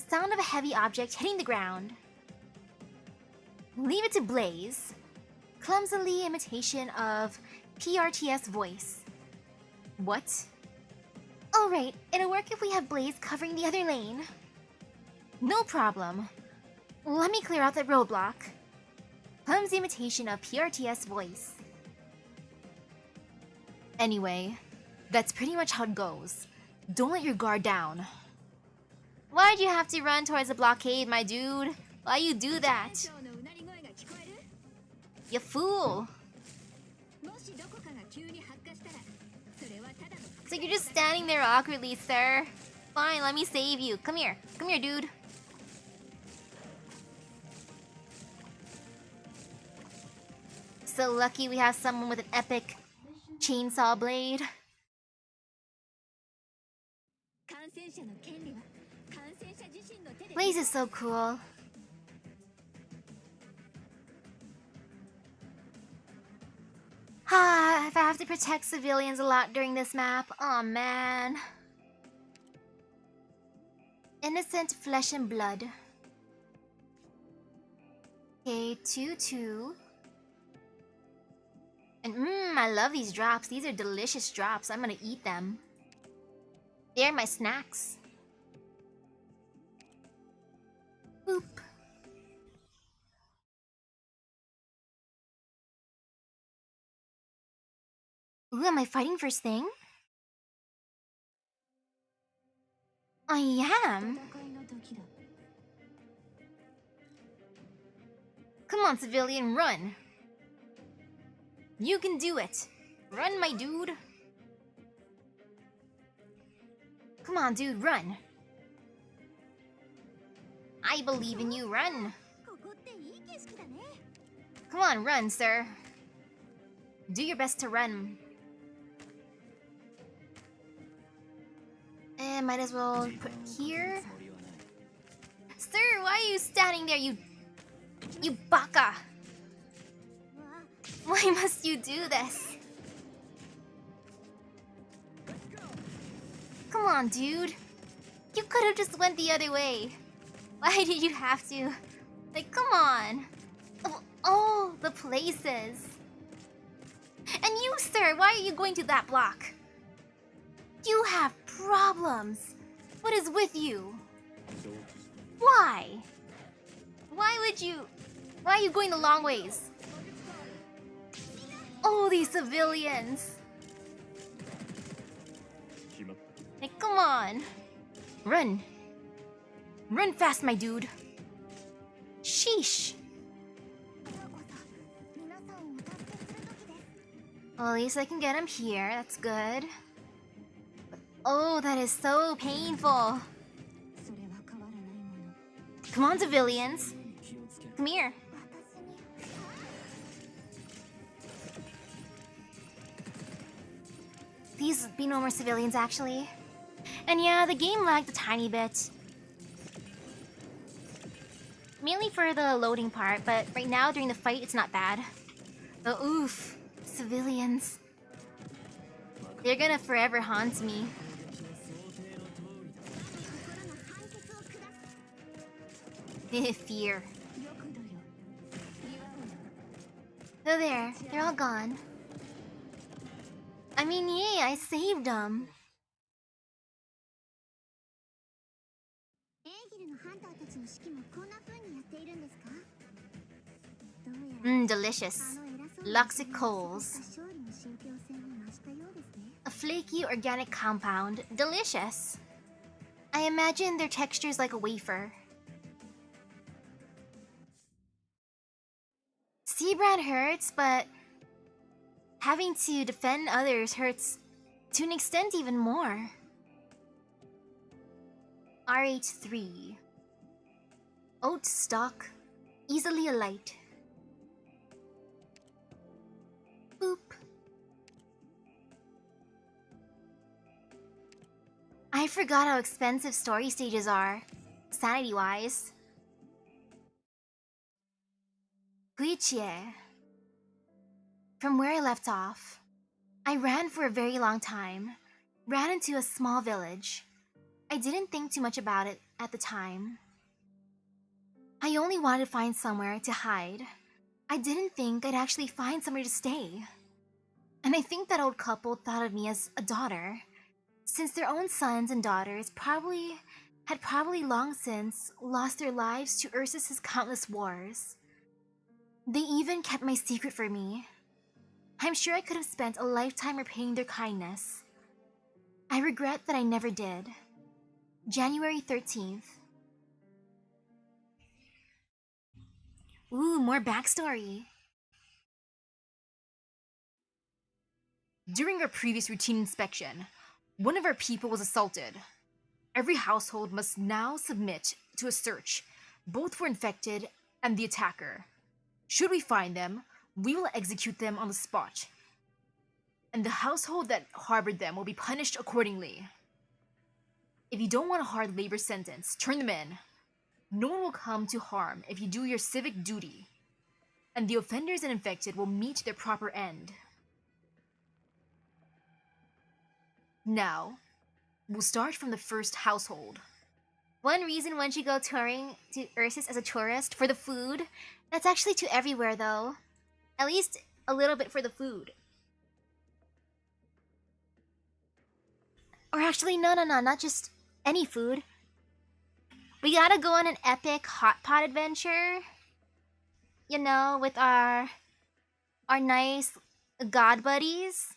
Sound of a heavy object hitting the ground. Leave it to Blaze. Clumsily imitation of PRTS voice. What? Oh right, it'll work if we have Blaze covering the other lane. No problem. Let me clear out that roadblock. Clumsy imitation of PRTS voice. Anyway, that's pretty much how it goes. Don't let your guard down. Why'd you have to run towards the blockade, my dude? Why you do that? You fool! So you're just standing there awkwardly, sir. Fine, let me save you. Come here. Come here, dude. So lucky we have someone with an epic chainsaw blade. Blaze is so cool. Ah, if I have to protect civilians a lot during this map, aw man. Innocent flesh and blood. Okay, 2-2. And I love these drops. These are delicious drops. I'm gonna eat them. They're my snacks. Boop. Ooh, am I fighting first thing? I am. Come on, civilian, run. You can do it. Run, my dude. Come on, dude, run. I believe in you, run. Come on, run, sir. Do your best to run. And might as well put here. Sir, why are you standing there, you baka? Why must you do this? Come on, dude. You could have just went the other way. Why did you have to? Like, come on. Of all the places. And you, sir, why are you going to that block? You have problems. What is with you? Why? Why are you going the long ways? Oh, these civilians. Like, come on. Run. Run fast, my dude. Sheesh. Well, at least I can get him here. That's good. But, oh, that is so painful. Come on, civilians. Come here. Please be no more civilians, actually. And yeah, the game lagged a tiny bit. Mainly for the loading part, but right now during the fight, it's not bad. But oof, civilians. They're gonna forever haunt me. Fear. So there, they're all gone. I mean, yay, I saved them. Delicious. Luxic coals. A flaky organic compound. Delicious. I imagine their texture is like a wafer. Seabrand hurts, but having to defend others hurts to an extent even more. RH3. Oat stock. Easily alight. Boop. I forgot how expensive story stages are, sanity-wise. Guichie. From where I left off, I ran for a very long time, ran into a small village. I didn't think too much about it at the time. I only wanted to find somewhere to hide. I didn't think I'd actually find somewhere to stay. And I think that old couple thought of me as a daughter, since their own sons and daughters had probably long since lost their lives to Ursus's countless wars. They even kept my secret for me. I'm sure I could have spent a lifetime repaying their kindness. I regret that I never did. January 13th. Ooh, more backstory. During our previous routine inspection, one of our people was assaulted. Every household must now submit to a search, both for infected and the attacker. Should we find them, we will execute them on the spot, and the household that harbored them will be punished accordingly. If you don't want a hard labor sentence, turn them in. No one will come to harm if you do your civic duty, and the offenders and infected will meet their proper end. Now, we'll start from the first household. One reason one should go touring to Ursus as a tourist for the food. That's actually to everywhere though. At least a little bit for the food. Or actually, no, not just any food. We gotta go on an epic hot pot adventure. You know, with our nice god buddies.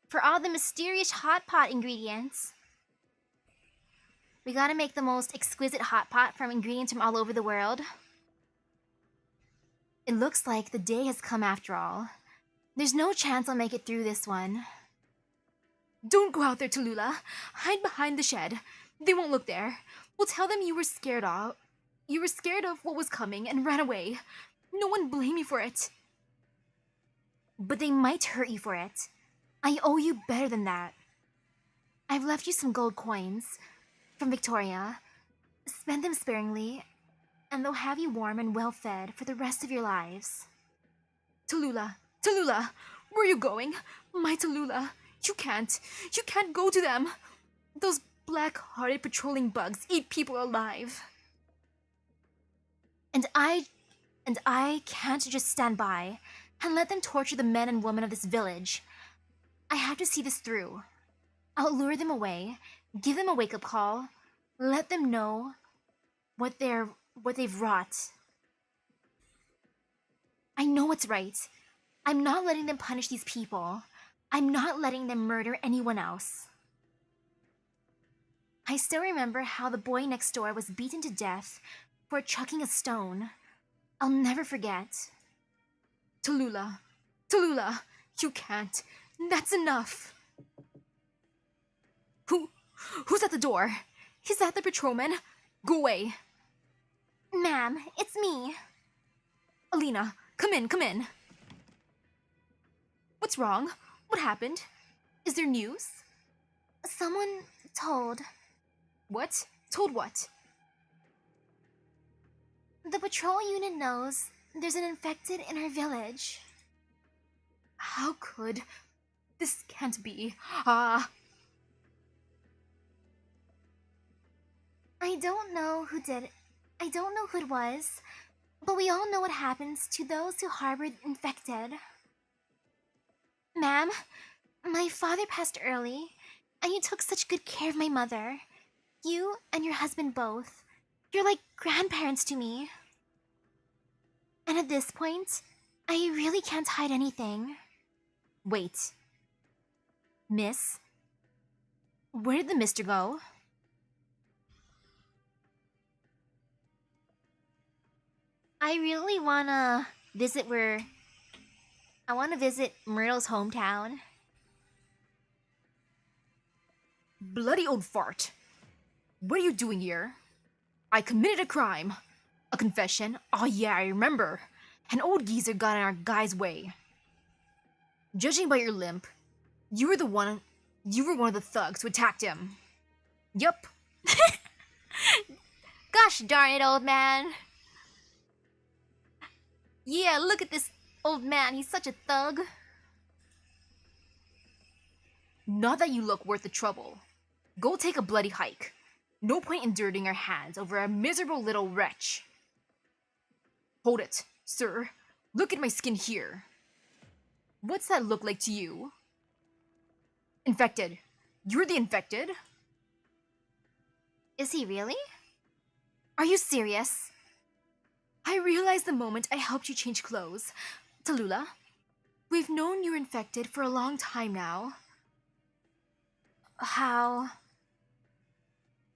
For all the mysterious hot pot ingredients. We gotta make the most exquisite hot pot from ingredients from all over the world. It looks like the day has come after all. There's no chance I'll make it through this one. Don't go out there, Tallulah. Hide behind the shed. They won't look there. We'll tell them you were scared of. You were scared of what was coming and ran away. No one blame you for it. But they might hurt you for it. I owe you better than that. I've left you some gold coins from Victoria. Spend them sparingly, and they'll have you warm and well fed for the rest of your lives. Tallulah, where are you going? My Tallulah, you can't go to them. Those black-hearted patrolling bugs eat people alive. And I can't just stand by and let them torture the men and women of this village. I have to see this through. I'll lure them away, give them a wake-up call, let them know what they've wrought. I know what's right. I'm not letting them punish these people. I'm not letting them murder anyone else. I still remember how the boy next door was beaten to death for chucking a stone. I'll never forget. Tallulah, you can't. That's enough. Who's at the door? Is that the patrolman? Go away. Ma'am, it's me. Alina, come in. What's wrong? What happened? Is there news? Someone told. What? Told what? The patrol unit knows there's an infected in our village. How could... This can't be. I don't know who did it. I don't know who it was, but we all know what happens to those who harbor the infected. Ma'am, my father passed early, and you took such good care of my mother. You and your husband both. You're like grandparents to me. And at this point, I really can't hide anything. Wait. Miss? Where did the mister go? I really wanna visit Myrtle's hometown. Bloody old fart. What are you doing here? I committed a crime. A confession? Oh yeah, I remember. An old geezer got in our guy's way. Judging by your limp, you were one of the thugs who attacked him. Yup. Gosh darn it, old man. Yeah, look at this old man. He's such a thug. Not that you look worth the trouble. Go take a bloody hike. No point in dirtying our hands over a miserable little wretch. Hold it, sir. Look at my skin here. What's that look like to you? Infected. You're the infected? Is he really? Are you serious? I realized the moment I helped you change clothes. Tallulah, we've known you're infected for a long time now. How?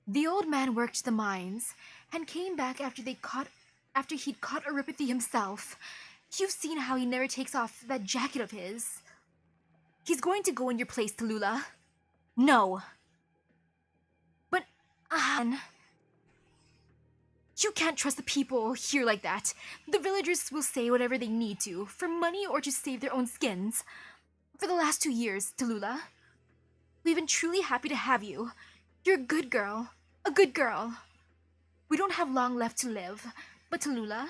The old man worked the mines and came back after he'd caught Aripathy himself. You've seen how he never takes off that jacket of his. He's going to go in your place, Tallulah. No. But, you can't trust the people here like that. The villagers will say whatever they need to, for money or to save their own skins. For the last 2 years, Tallulah, we've been truly happy to have you. You're a good girl. A good girl. We don't have long left to live, but Tallulah,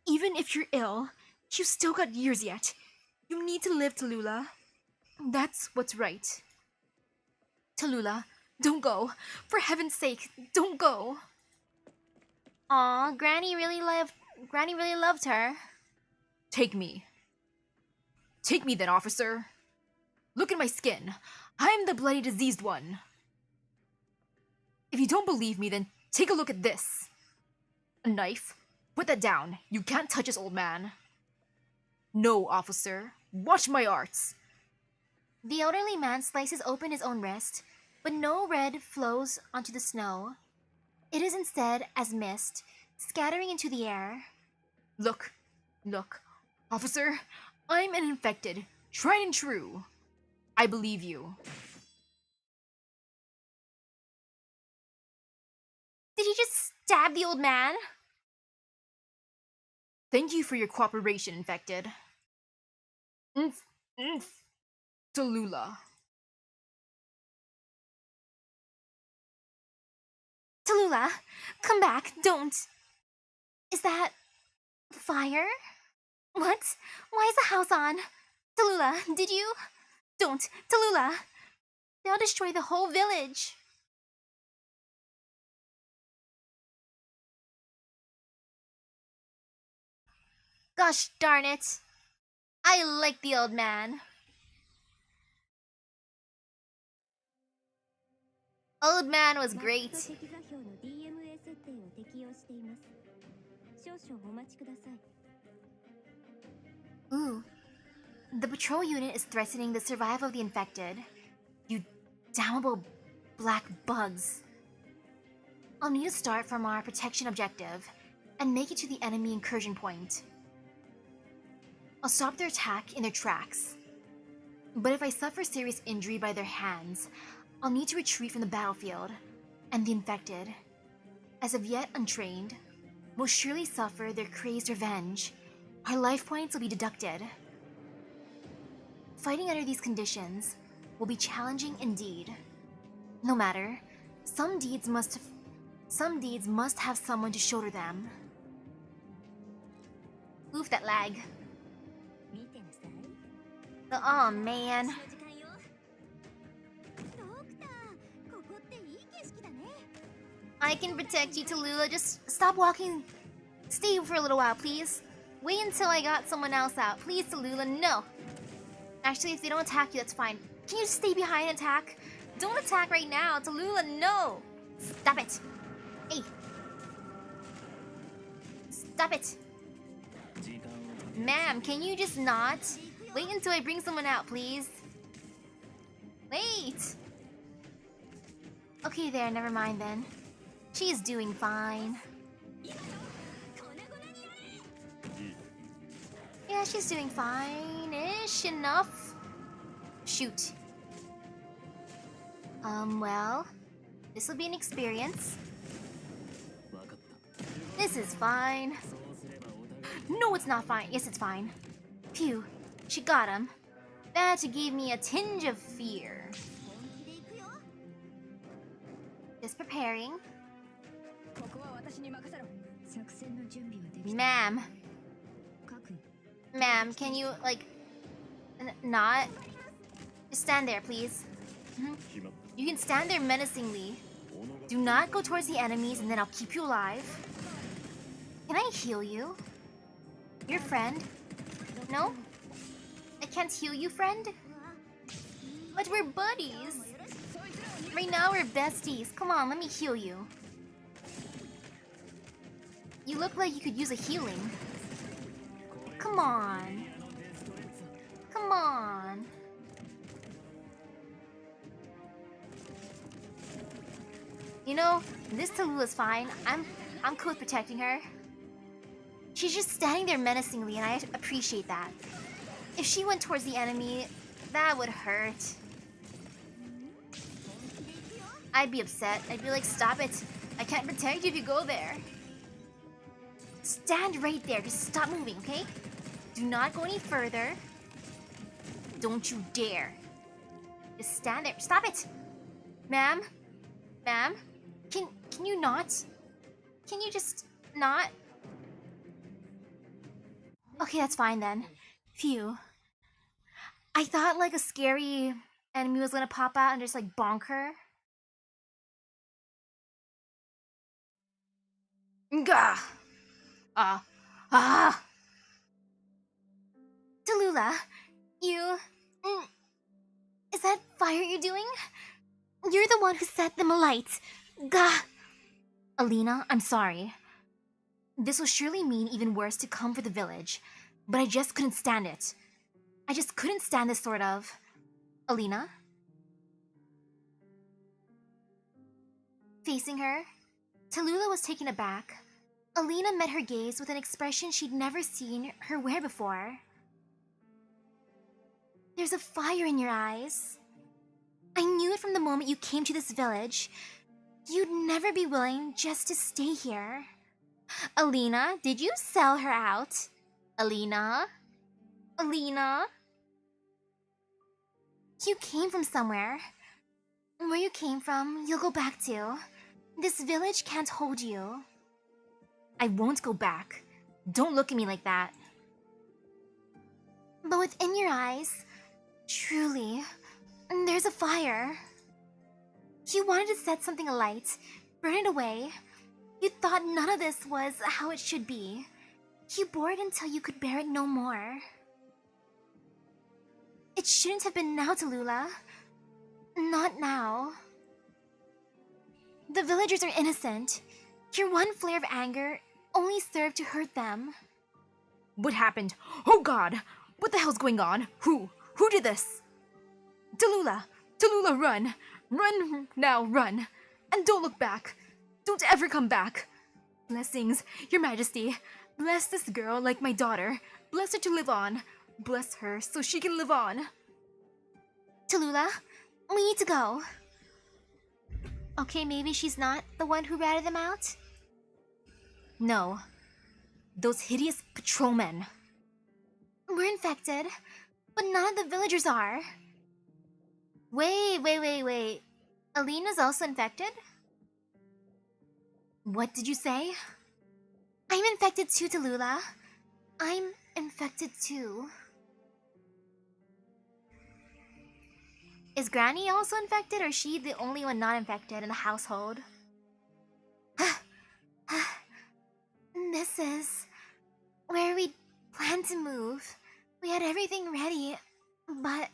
even if you're ill, you've still got years yet. You need to live, Tallulah. That's what's right. Tallulah, don't go. For heaven's sake, don't go. Aw, Granny really loved her. Take me. Take me then, officer. Look at my skin. I'm the bloody diseased one. If you don't believe me, then take a look at this. A knife? Put that down. You can't touch us, old man. No, officer. Watch my arts. The elderly man slices open his own wrist, but no red flows onto the snow. It is instead as mist, scattering into the air. Look. Officer, I'm an infected, tried and true. I believe you. Did he just stab the old man? Thank you for your cooperation, infected. Tallulah. Tallulah, come back, don't. Is that fire? What? Why is the house on? Tallulah, did you? Don't, Tallulah. They'll destroy the whole village. Gosh darn it. I like the old man. Old man was great. Ooh. The patrol unit is threatening the survival of the infected. You damnable black bugs. I'll need to start from our protection objective and make it to the enemy incursion point. I'll stop their attack in their tracks. But if I suffer serious injury by their hands, I'll need to retreat from the battlefield, and the infected, as of yet untrained, will surely suffer their crazed revenge. Our life points will be deducted. Fighting under these conditions will be challenging indeed. No matter, some deeds must have someone to shoulder them. Oof, that lag. Oh man. I can protect you, Tallulah. Just stop walking. Stay for a little while, please. Wait until I got someone else out. Please, Tallulah, no. Actually, if they don't attack you, that's fine. Can you just stay behind and attack? Don't attack right now, Tallulah, no. Stop it. Hey. Stop it. Ma'am, can you just not? Wait until I bring someone out, please. Wait. Okay there, never mind then. She's doing fine. Yeah, she's doing fine-ish enough. Shoot. Well, this will be an experience. This is fine. No, it's not fine. Yes, it's fine. Phew, she got him. That gave me a tinge of fear. Just preparing. Ma'am. Ma'am, can you, like, not? Just stand there, please. You can stand there menacingly. Do not go towards the enemies, and then I'll keep you alive. Can I heal you? Your friend? No? I can't heal you, friend? But we're buddies! Right now we're besties. Come on, let me heal you. You look like you could use a healing. Come on. Come on. You know, this Tallulah's fine. I'm cool with protecting her. She's just standing there menacingly, and I appreciate that. If she went towards the enemy, that would hurt. I'd be upset. I'd be like, stop it. I can't protect you if you go there. Stand right there. Just stop moving, okay? Do not go any further. Don't you dare. Just stand there. Stop it! Ma'am? Ma'am? Can you not? Can you just not? Okay, that's fine then. Phew. I thought like a scary enemy was gonna pop out and just like bonk her. Gah! Tallulah, you... Is that fire you're doing? You're the one who set them alight. Gah! Alina, I'm sorry. This will surely mean even worse to come for the village, but I just couldn't stand it. I just couldn't stand this sort of... Alina? Facing her, Tallulah was taken aback. Alina met her gaze with an expression she'd never seen her wear before. There's a fire in your eyes. I knew it from the moment you came to this village. You'd never be willing just to stay here. Alina, did you sell her out? Alina? Alina? You came from somewhere. Where you came from, you'll go back to. This village can't hold you. I won't go back. Don't look at me like that. But within your eyes, truly, there's a fire. You wanted to set something alight, burn it away. You thought none of this was how it should be. You bore it until you could bear it no more. It shouldn't have been now, Tallulah. Not now. The villagers are innocent. Your one flare of anger only served to hurt them. What happened? Oh god! What the hell's going on? Who did this? Tallulah! Tallulah, run! Run now, run! And don't look back! Don't ever come back! Blessings, your majesty. Bless this girl like my daughter. Bless her to live on. Bless her so she can live on. Tallulah, we need to go. Okay, maybe she's not the one who ratted them out? No. Those hideous patrolmen. We're infected, but none of the villagers are. Wait. Alina's also infected? What did you say? I'm infected too, Tallulah. I'm infected too. Is Granny also infected, or is she the only one not infected in the household? This is where we planned to move. We had everything ready, but...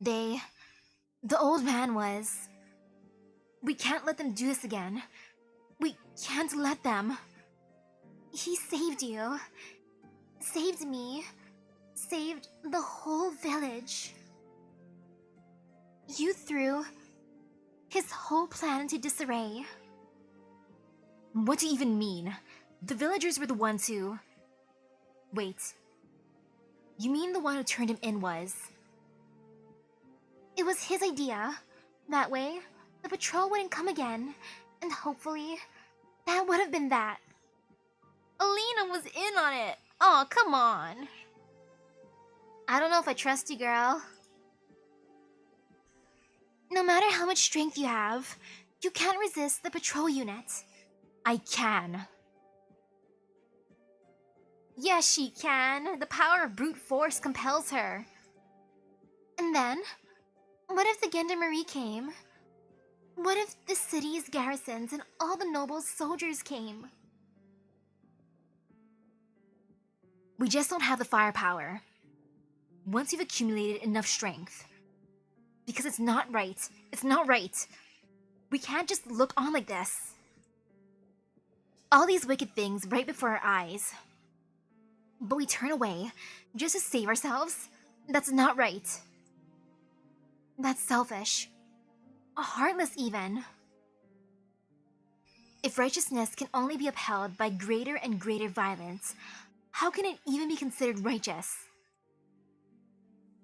The old man was... We can't let them do this again. We can't let them. He saved you. Saved me. Saved the whole village. You threw his whole plan into disarray. What do you even mean? The villagers were the ones who... Wait. You mean the one who turned him in was... It was his idea. That way, the patrol wouldn't come again, and hopefully, that would have been that. Alina was in on it. Oh, come on. I don't know if I trust you, girl. No matter how much strength you have, you can't resist the patrol unit. I can. Yes, she can. The power of brute force compels her. And then, what if the Gendarmerie came? What if the city's garrisons and all the nobles' soldiers came? We just don't have the firepower. once you've accumulated enough strength. Because it's not right. It's not right. We can't just look on like this. All these wicked things right before our eyes. But we turn away just to save ourselves? That's not right. That's selfish. Heartless even. If righteousness can only be upheld by greater and greater violence, how can it even be considered righteous?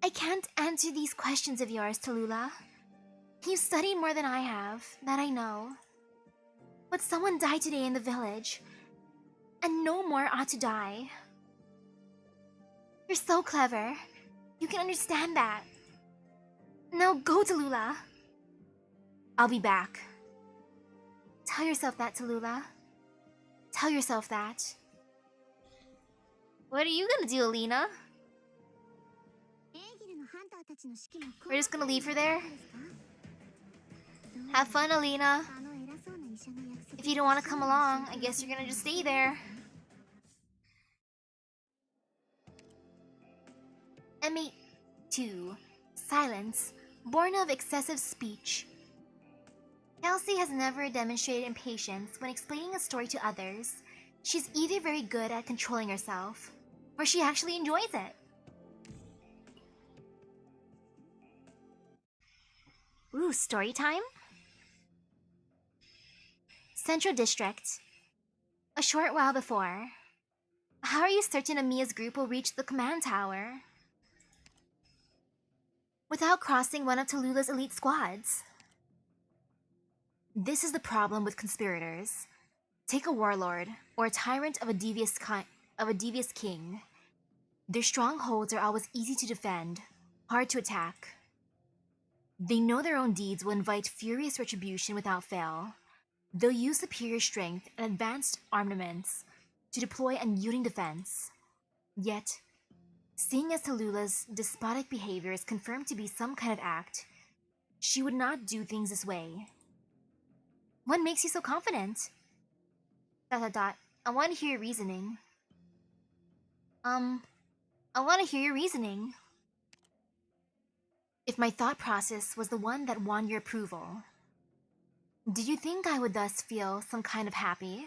I can't answer these questions of yours, Tallulah. You've studied more than I have, that I know. But someone died today in the village, and no more ought to die. You're so clever. You can understand that. Now go, Tallulah. I'll be back. Tell yourself that, Tallulah. Tell yourself that. What are you gonna do, Alina? We're just gonna leave her there? Have fun, Alina. If you don't want to come along, I guess you're gonna just stay there. M8 2. Silence, born of excessive speech. Kelsey has never demonstrated impatience when explaining a story to others. She's either very good at controlling herself, or she actually enjoys it. Ooh, story time? Central District. A short while before. How are you certain Amiya's group will reach the command tower without crossing one of Tallulah's elite squads? This is the problem with conspirators. Take a warlord, or a tyrant of a devious king. Their strongholds are always easy to defend, hard to attack. They know their own deeds will invite furious retribution without fail. They'll use superior strength and advanced armaments to deploy unyielding defense. Yet, seeing as Tallulah's despotic behavior is confirmed to be some kind of act, she would not do things this way. What makes you so confident? ... I want to hear your reasoning. I want to hear your reasoning. If my thought process was the one that won your approval, did you think I would thus feel some kind of happy?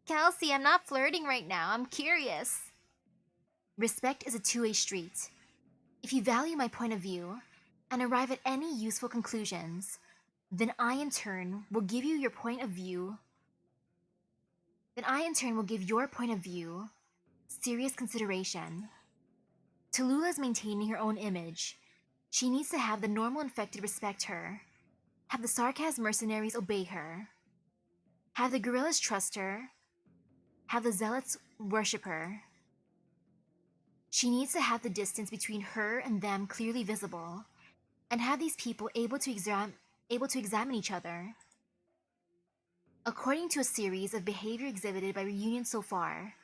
Kelsey, I'm not flirting right now. I'm curious. Respect is a two-way street. If you value my point of view and arrive at any useful conclusions, then I in turn will give your point of view serious consideration. Tallulah is maintaining her own image. She needs to have the normal infected respect her, have the sarcasm mercenaries obey her, have the guerrillas trust her, have the zealots worship her. She needs to have the distance between her and them clearly visible, and have these people able to examine each other. According to a series of behavior exhibited by Reunion so far,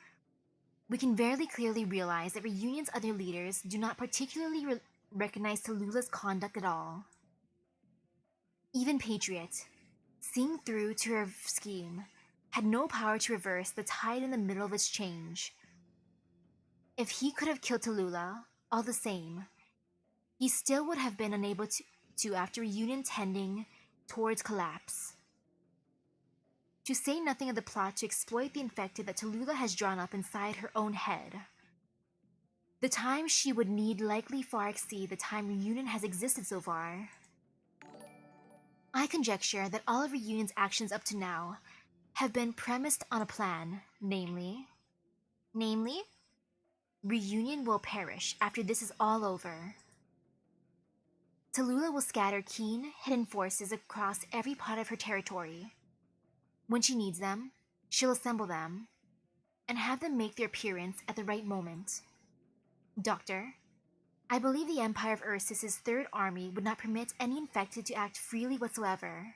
we can very clearly realize that Reunion's other leaders do not particularly recognize Tallulah's conduct at all. Even Patriot, seeing through to her scheme, had no power to reverse the tide in the middle of its change. If he could have killed Tallulah, all the same, he still would have been unable to after Reunion tending towards collapse. To say nothing of the plot to exploit the infected that Tallulah has drawn up inside her own head. The time she would need likely far exceed the time Reunion has existed so far. I conjecture that all of Reunion's actions up to now have been premised on a plan, namely, Reunion will perish after this is all over. Tallulah will scatter keen, hidden forces across every part of her territory. When she needs them, she'll assemble them, and have them make their appearance at the right moment. Doctor, I believe the Empire of Ursus' Third Army would not permit any infected to act freely whatsoever.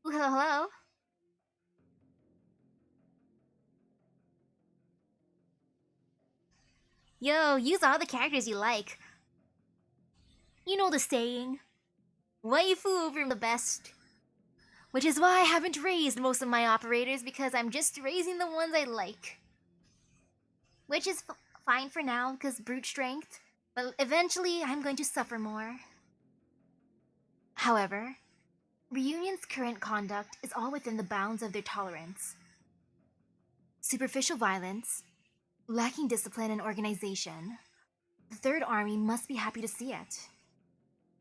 Ooh, hello. Yo, use all the characters you like. You know the saying, waifu over the best. Which is why I haven't raised most of my operators, because I'm just raising the ones I like. which is fine for now because brute strength, but eventually I'm going to suffer more. However, Reunion's current conduct is all within the bounds of their tolerance. Superficial violence, lacking discipline and organization. The Third Army must be happy to see it.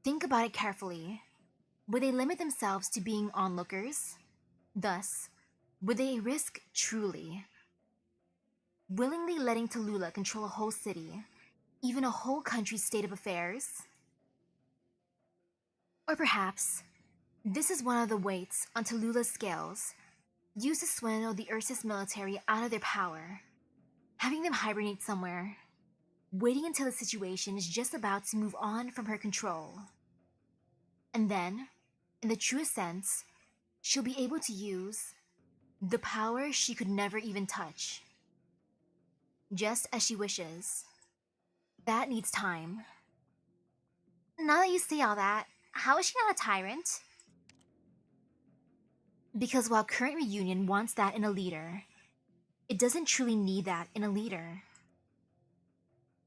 Think about it carefully. Would they limit themselves to being onlookers? Thus, would they risk truly, willingly letting Tallulah control a whole city, even a whole country's state of affairs? Or perhaps, this is one of the weights on Tallulah's scales, used to swindle the Ursus military out of their power, having them hibernate somewhere, waiting until the situation is just about to move on from her control. And then, in the truest sense, she'll be able to use the power she could never even touch, just as she wishes. That needs time. Now that you say all that, how is she not a tyrant? Because while current Reunion wants that in a leader, it doesn't truly need that in a leader.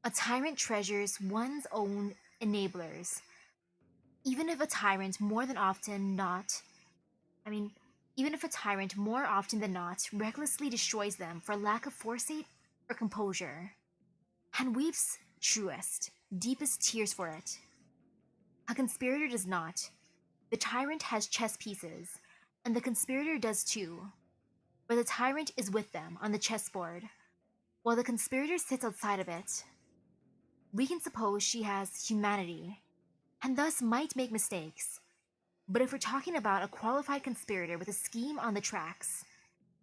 A tyrant treasures one's own enablers, even if a tyrant more often than not recklessly destroys them for lack of foresight or composure, and weeps truest, deepest tears for it. A conspirator does not. The tyrant has chess pieces, and the conspirator does too. But the tyrant is with them on the chessboard, while the conspirator sits outside of it. We can suppose she has humanity, and thus might make mistakes. But if we're talking about a qualified conspirator with a scheme on the tracks,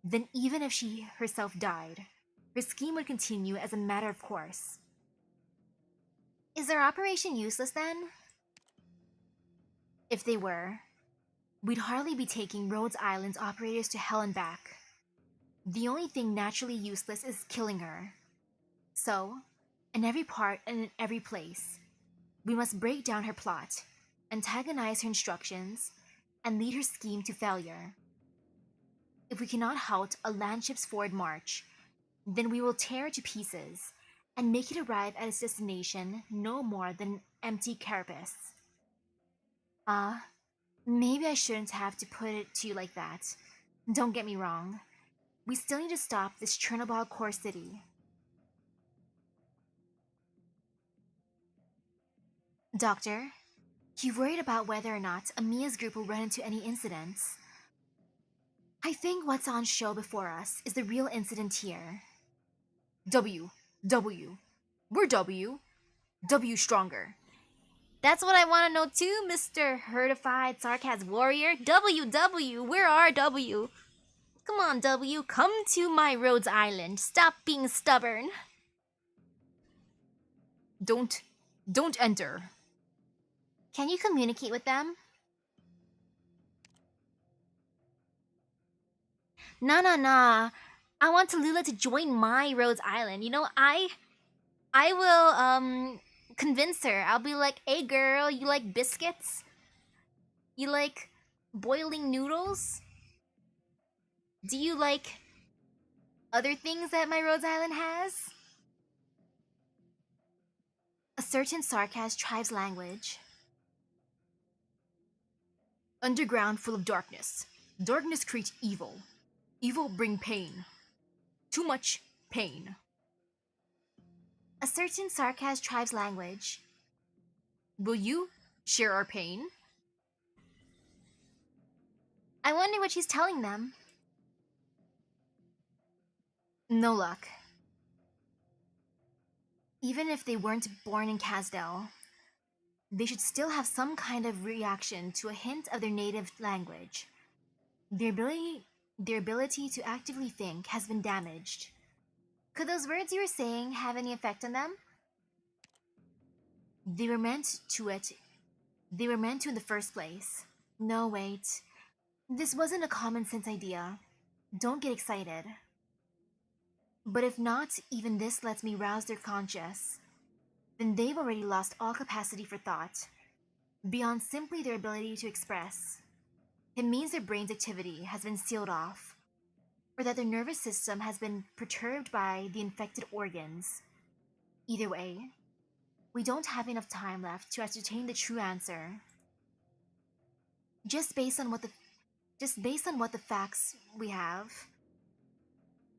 then even if she herself died, her scheme would continue as a matter of course. Is their operation useless then? If they were, we'd hardly be taking Rhodes Island's operators to hell and back. The only thing naturally useless is killing her. So, in every part and in every place, we must break down her plot, antagonize her instructions, and lead her scheme to failure. If we cannot halt a landship's forward march, then we will tear it to pieces and make it arrive at its destination no more than an empty carapace. Maybe I shouldn't have to put it to you like that. Don't get me wrong. We still need to stop this Chernobyl core city. Doctor, you worried about whether or not Amiya's group will run into any incidents. I think what's on show before us is the real incident here. W. We're W. W stronger. That's what I want to know too, Mr. Hertified Sarcasm Warrior. W, where are W? Come on, W, come to my Rhodes Island. Stop being stubborn. Don't enter. Can you communicate with them? Nah. I want Tallulah to join my Rhodes Island. You know, I will convince her. I'll be like, "Hey girl, you like biscuits? You like boiling noodles? Do you like other things that my Rhodes Island has?" A certain sarcasm tribe's language. Underground full of darkness. Darkness creates evil. Evil bring pain. Too much pain. A certain sarcasm tribe's language. Will you share our pain? I wonder what she's telling them. No luck. Even if they weren't born in Kasdel, they should still have some kind of reaction to a hint of their native language. Their ability to actively think has been damaged. Could those words you were saying have any effect on them? They were meant to in the first place. No, wait. This wasn't a common sense idea. Don't get excited. But if not, even this lets me rouse their conscience. Then they've already lost all capacity for thought, beyond simply their ability to express. It means their brain's activity has been sealed off. or that their nervous system has been perturbed by the infected organs. Either way, we don't have enough time left to ascertain the true answer. Just based on what the facts we have,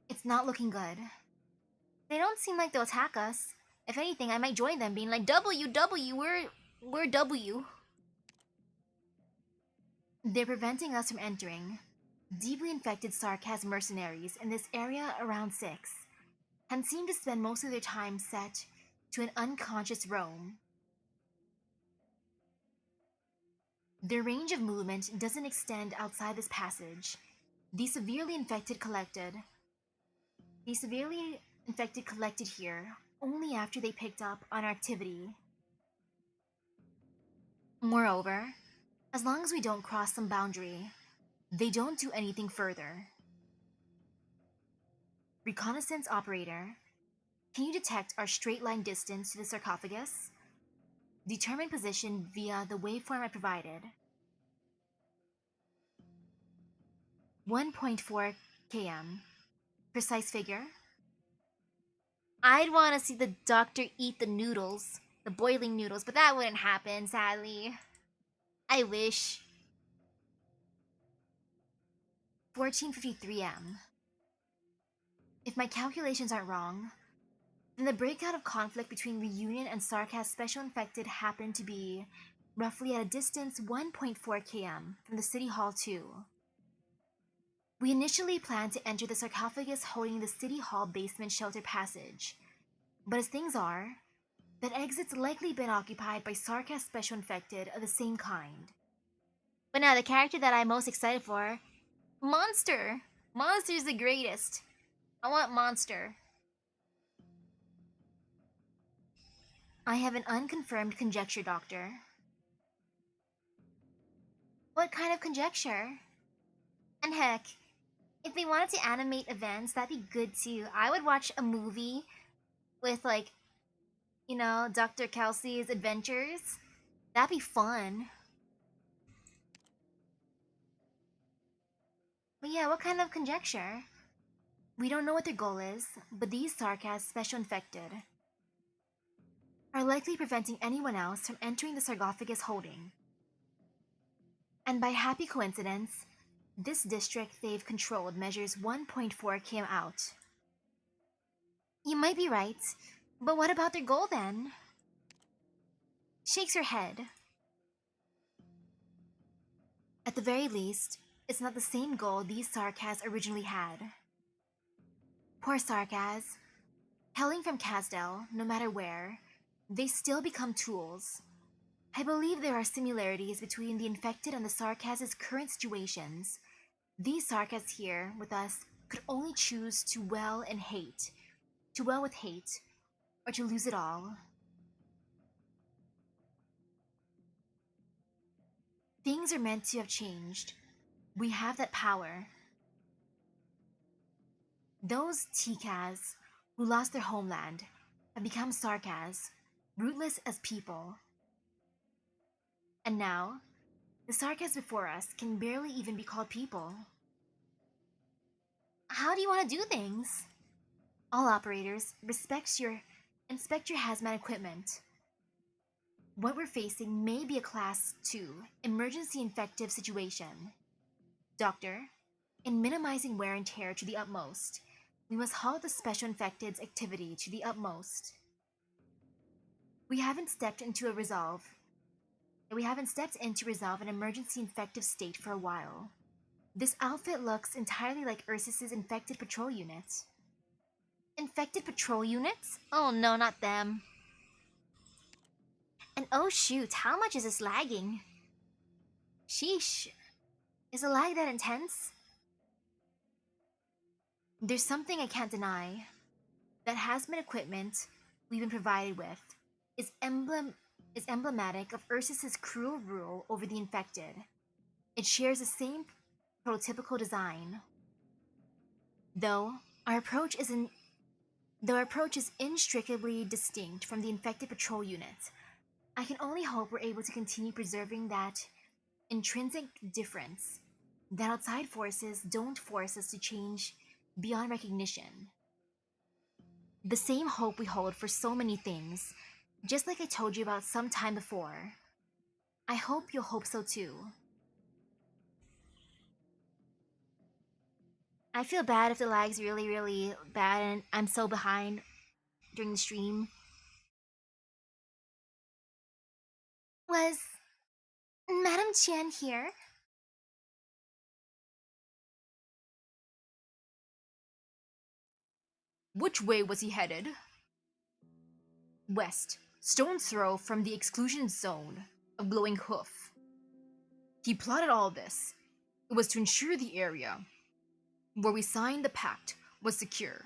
it's not looking good. They don't seem like they'll attack us. If anything, I might join them, being like, "W, we're W." They're preventing us from entering. Deeply infected sarcasm mercenaries in this area around 6 and seem to spend most of their time set to an unconscious roam. Their range of movement doesn't extend outside this passage. The severely infected collected here only after they picked up on our activity. Moreover, as long as we don't cross some boundary, they don't do anything further. Reconnaissance operator, can you detect our straight line distance to the sarcophagus? Determine position via the waveform I provided. 1.4 km. Precise figure? I'd want to see the doctor eat the noodles, the boiling noodles, but that wouldn't happen, sadly. I wish. 14:53 m. If my calculations aren't wrong, then the breakout of conflict between Reunion and Sarkaz Special Infected happened to be roughly at a distance 1.4 km from the City Hall 2. We initially planned to enter the sarcophagus holding the City Hall basement shelter passage, but as things are, that exit's likely been occupied by Sarkaz Special Infected of the same kind. But now the character that I'm most excited for, Monster! Monster's the greatest. I want Monster. I have an unconfirmed conjecture, Doctor. What kind of conjecture? And heck, if they wanted to animate events, that'd be good too. I would watch a movie with, like, Dr. Kelsey's adventures. That'd be fun. But yeah, what kind of conjecture? We don't know what their goal is, but these Sarkaz Special Infected are likely preventing anyone else from entering the sarcophagus holding. And by happy coincidence, this district they've controlled measures 1.4 km out. You might be right, but what about their goal then? Shakes her head. At the very least, it's not the same goal these Sarkaz originally had. Poor Sarkaz. Hailing from Kazdel, no matter where, they still become tools. I believe there are similarities between the infected and the Sarkaz's current situations. These Sarkaz here, with us, could only choose to well with hate, or to lose it all. Things are meant to have changed. We have that power. Those Tikaz who lost their homeland have become Sarkaz, rootless as people. And now, the Sarkaz before us can barely even be called people. How do you want to do things? All operators, inspect your hazmat equipment. What we're facing may be a Class 2 emergency infective situation. Doctor, in minimizing wear and tear to the utmost, we must halt the Special Infected's activity to the utmost. We haven't stepped into resolve an emergency infective state for a while. This outfit looks entirely like Ursus's infected patrol unit. Infected patrol units? Oh no, not them. And oh shoot, how much is this lagging? Sheesh. Is the lag that intense? There's something I can't deny. That hazmat equipment we've been provided with is emblematic of Ursus's cruel rule over the infected. It shares the same prototypical design. Though our approach is inextricably distinct from the infected patrol unit, I can only hope we're able to continue preserving that intrinsic difference, that outside forces don't force us to change beyond recognition. The same hope we hold for so many things, just like I told you about some time before. I hope you'll hope so too. I feel bad if the lag's really, really bad and I'm so behind during the stream. Was Madam Qian here? Which way was he headed? West, stone's throw from the exclusion zone of Glowing Hoof. He plotted all this. It was to ensure the area where we signed the pact was secure.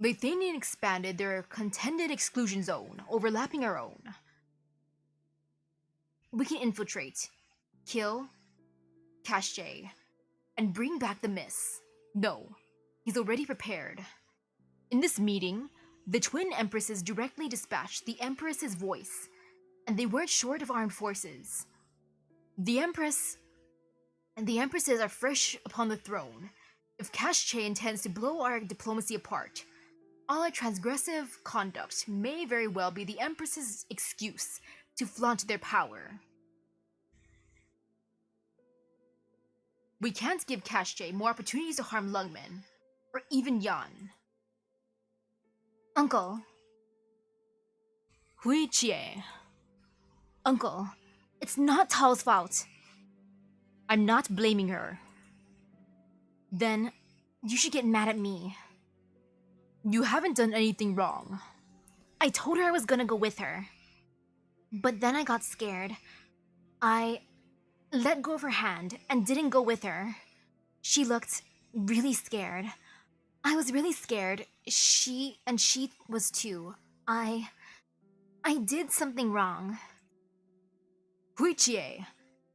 They thinned and expanded their contended exclusion zone, overlapping our own. We can infiltrate, kill, cache, and bring back the miss. No, he's already prepared. In this meeting, the twin empresses directly dispatched the Empress's voice, and they weren't short of armed forces. The Empresses are fresh upon the throne. If Cache intends to blow our diplomacy apart, all our transgressive conduct may very well be the Empress's excuse to flaunt their power. We can't give Cache more opportunities to harm Lungmen, or even Yan. Uncle. Hui Jie. Uncle, it's not Tal's fault. I'm not blaming her. Then you should get mad at me. You haven't done anything wrong. I told her I was gonna go with her. But then I got scared. I let go of her hand and didn't go with her. She looked really scared. I was really scared. She was too. I did something wrong. Hui Jie.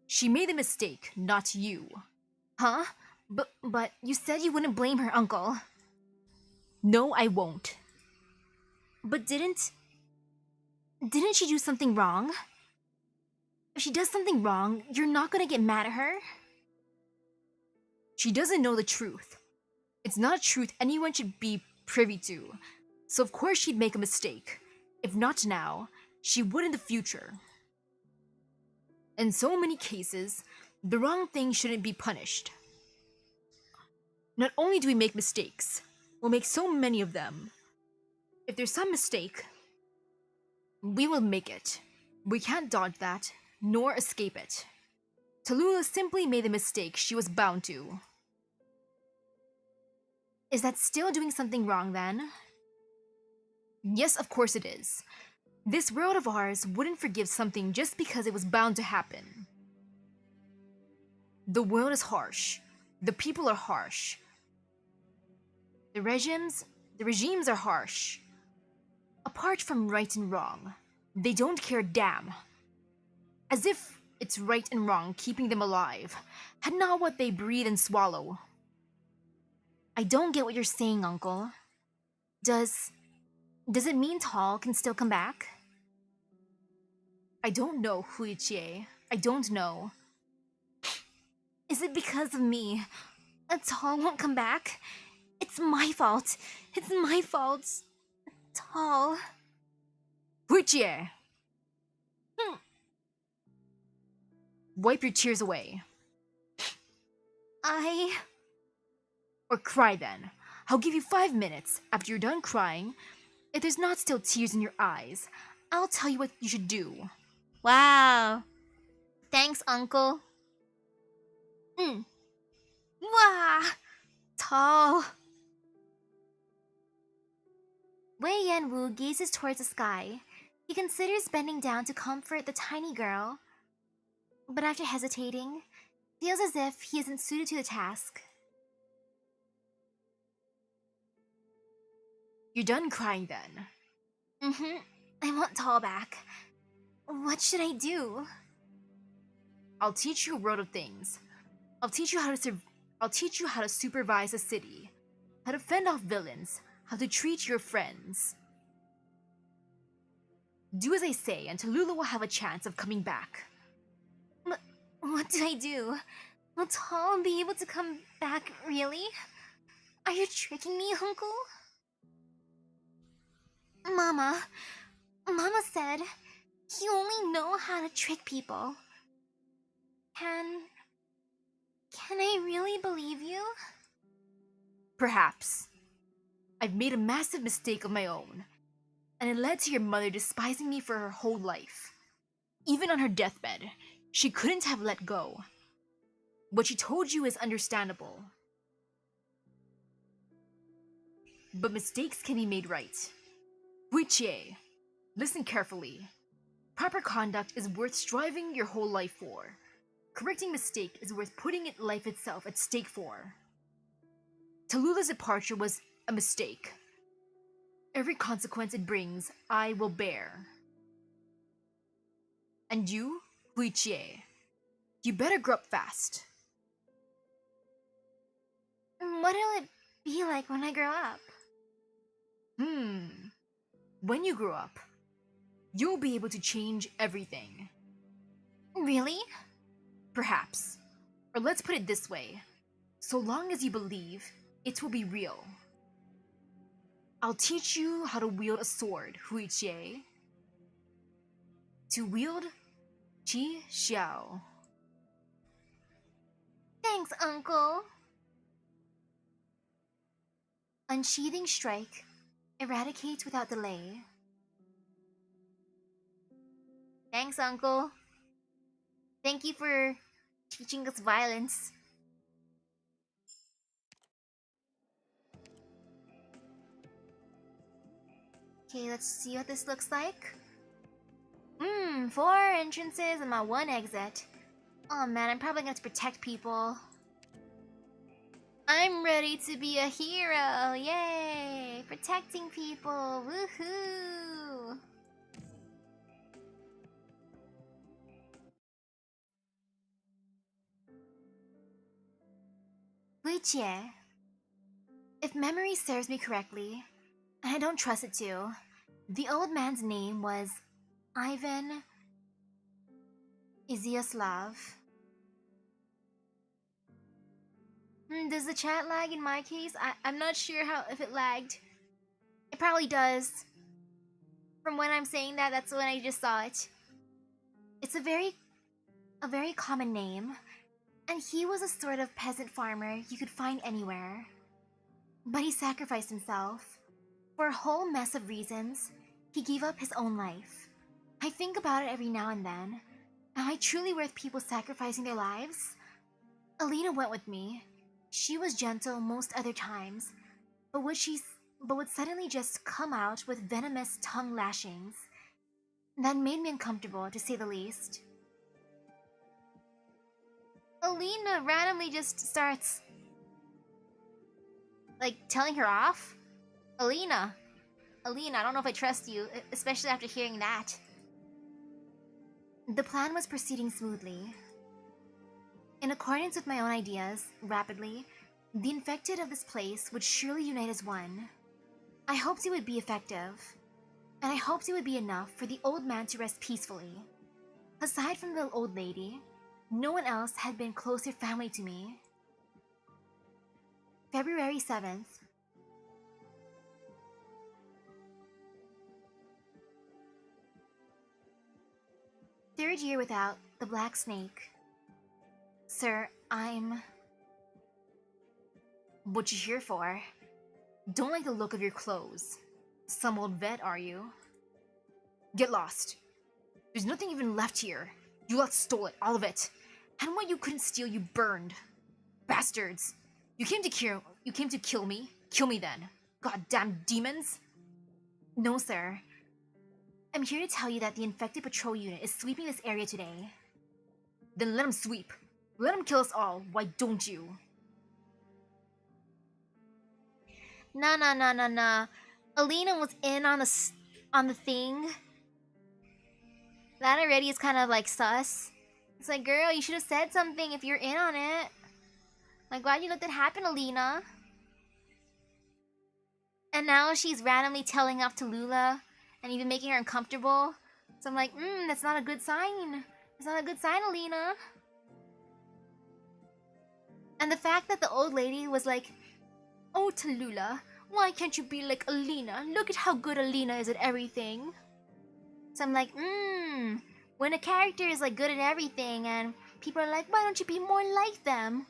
She made a mistake, not you. Huh? But you said you wouldn't blame her, Uncle. No, I won't. But didn't she do something wrong? If she does something wrong, you're not gonna get mad at her? She doesn't know the truth. It's not a truth anyone should be privy to. So of course she'd make a mistake. If not now, she would in the future. In so many cases, the wrong thing shouldn't be punished. Not only do we make mistakes, we'll make so many of them. If there's some mistake, we will make it. We can't dodge that, nor escape it. Tallulah simply made the mistake she was bound to. Is that still doing something wrong then? Yes, of course it is. This world of ours wouldn't forgive something just because it was bound to happen. The world is harsh. The people are harsh. The regimes are harsh. Apart from right and wrong, they don't care a damn. As if it's right and wrong keeping them alive, and not what they breathe and swallow. I don't get what you're saying, Uncle. Does it mean Tal can still come back? I don't know, Hui Jie. I don't know. Is it because of me that Tal won't come back? It's my fault. It's my fault. Tal. Hui Jie! Wipe your tears away. Or cry then. I'll give you 5 minutes. After you're done crying, if there's not still tears in your eyes, I'll tell you what you should do. Wow. Thanks, Uncle. Wow. Tal. Wei Yanwu gazes towards the sky. He considers bending down to comfort the tiny girl. But after hesitating, feels as if he isn't suited to the task. You're done crying then. I want Tal back. What should I do? I'll teach you a world of things. I'll teach you how to supervise a city, how to fend off villains, how to treat your friends. Do as I say, and Tallulah will have a chance of coming back. What do I do? Will Tal be able to come back, really? Are you tricking me, Uncle? Mama said you only know how to trick people. Can I really believe you? Perhaps. I've made a massive mistake of my own, and it led to your mother despising me for her whole life. Even on her deathbed, she couldn't have let go. What she told you is understandable. But mistakes can be made right. Huichie, listen carefully. Proper conduct is worth striving your whole life for. Correcting mistake is worth putting life itself at stake for. Tallulah's departure was a mistake. Every consequence it brings, I will bear. And you, Huichie, you better grow up fast. What'll it be like when I grow up? When you grow up, you'll be able to change everything. Really? Perhaps. Or let's put it this way. So long as you believe, it will be real. I'll teach you how to wield a sword, Huichie. To wield Qi Xiao. Thanks, Uncle. Unsheathing strike eradicates without delay. Thanks, Uncle. Thank you for teaching us violence. Okay, let's see what this looks like. 4 entrances and my 1 exit. Oh man, I'm probably gonna have to protect people. I'm ready to be a hero! Yay! Protecting people! Woohoo! Lucie. If memory serves me correctly, and I don't trust it to, the old man's name was Ivan Izyaslav. Does the chat lag in my case? I'm not sure if it lagged. It probably does. From when I'm saying that, that's when I just saw it. It's a very common name, and he was a sort of peasant farmer you could find anywhere. But he sacrificed himself. For a whole mess of reasons, he gave up his own life. I think about it every now and then. Am I truly worth people sacrificing their lives? Alina went with me. She was gentle most other times, but would suddenly just come out with venomous tongue lashings. That made me uncomfortable, to say the least. Alina randomly just starts, like, telling her off? Alina, I don't know if I trust you, especially after hearing that. The plan was proceeding smoothly. In accordance with my own ideas, rapidly, the infected of this place would surely unite as one. I hoped it would be effective, and I hoped it would be enough for the old man to rest peacefully. Aside from the old lady, no one else had been closer family to me. February 7th. Third year without the black snake. Sir, I'm... What you here for? Don't like the look of your clothes. Some old vet, are you? Get lost. There's nothing even left here. You lot stole it, all of it. And what you couldn't steal, you burned. Bastards. You came to kill me? Kill me then. Goddamn demons. No, sir. I'm here to tell you that the infected patrol unit is sweeping this area today. Then let them sweep. Let them kill us all. Why don't you? Nah. Alina was in on the thing. That already is kind of like sus. It's like, girl, you should have said something if you're in on it. Like, why'd you let that happen, Alina? And now she's randomly telling off to Lula and even making her uncomfortable. So I'm like, that's not a good sign. It's not a good sign, Alina. And the fact that the old lady was like, Oh, Tallulah, why can't you be like Alina? Look at how good Alina is at everything. So I'm like, when a character is like good at everything and people are like, why don't you be more like them?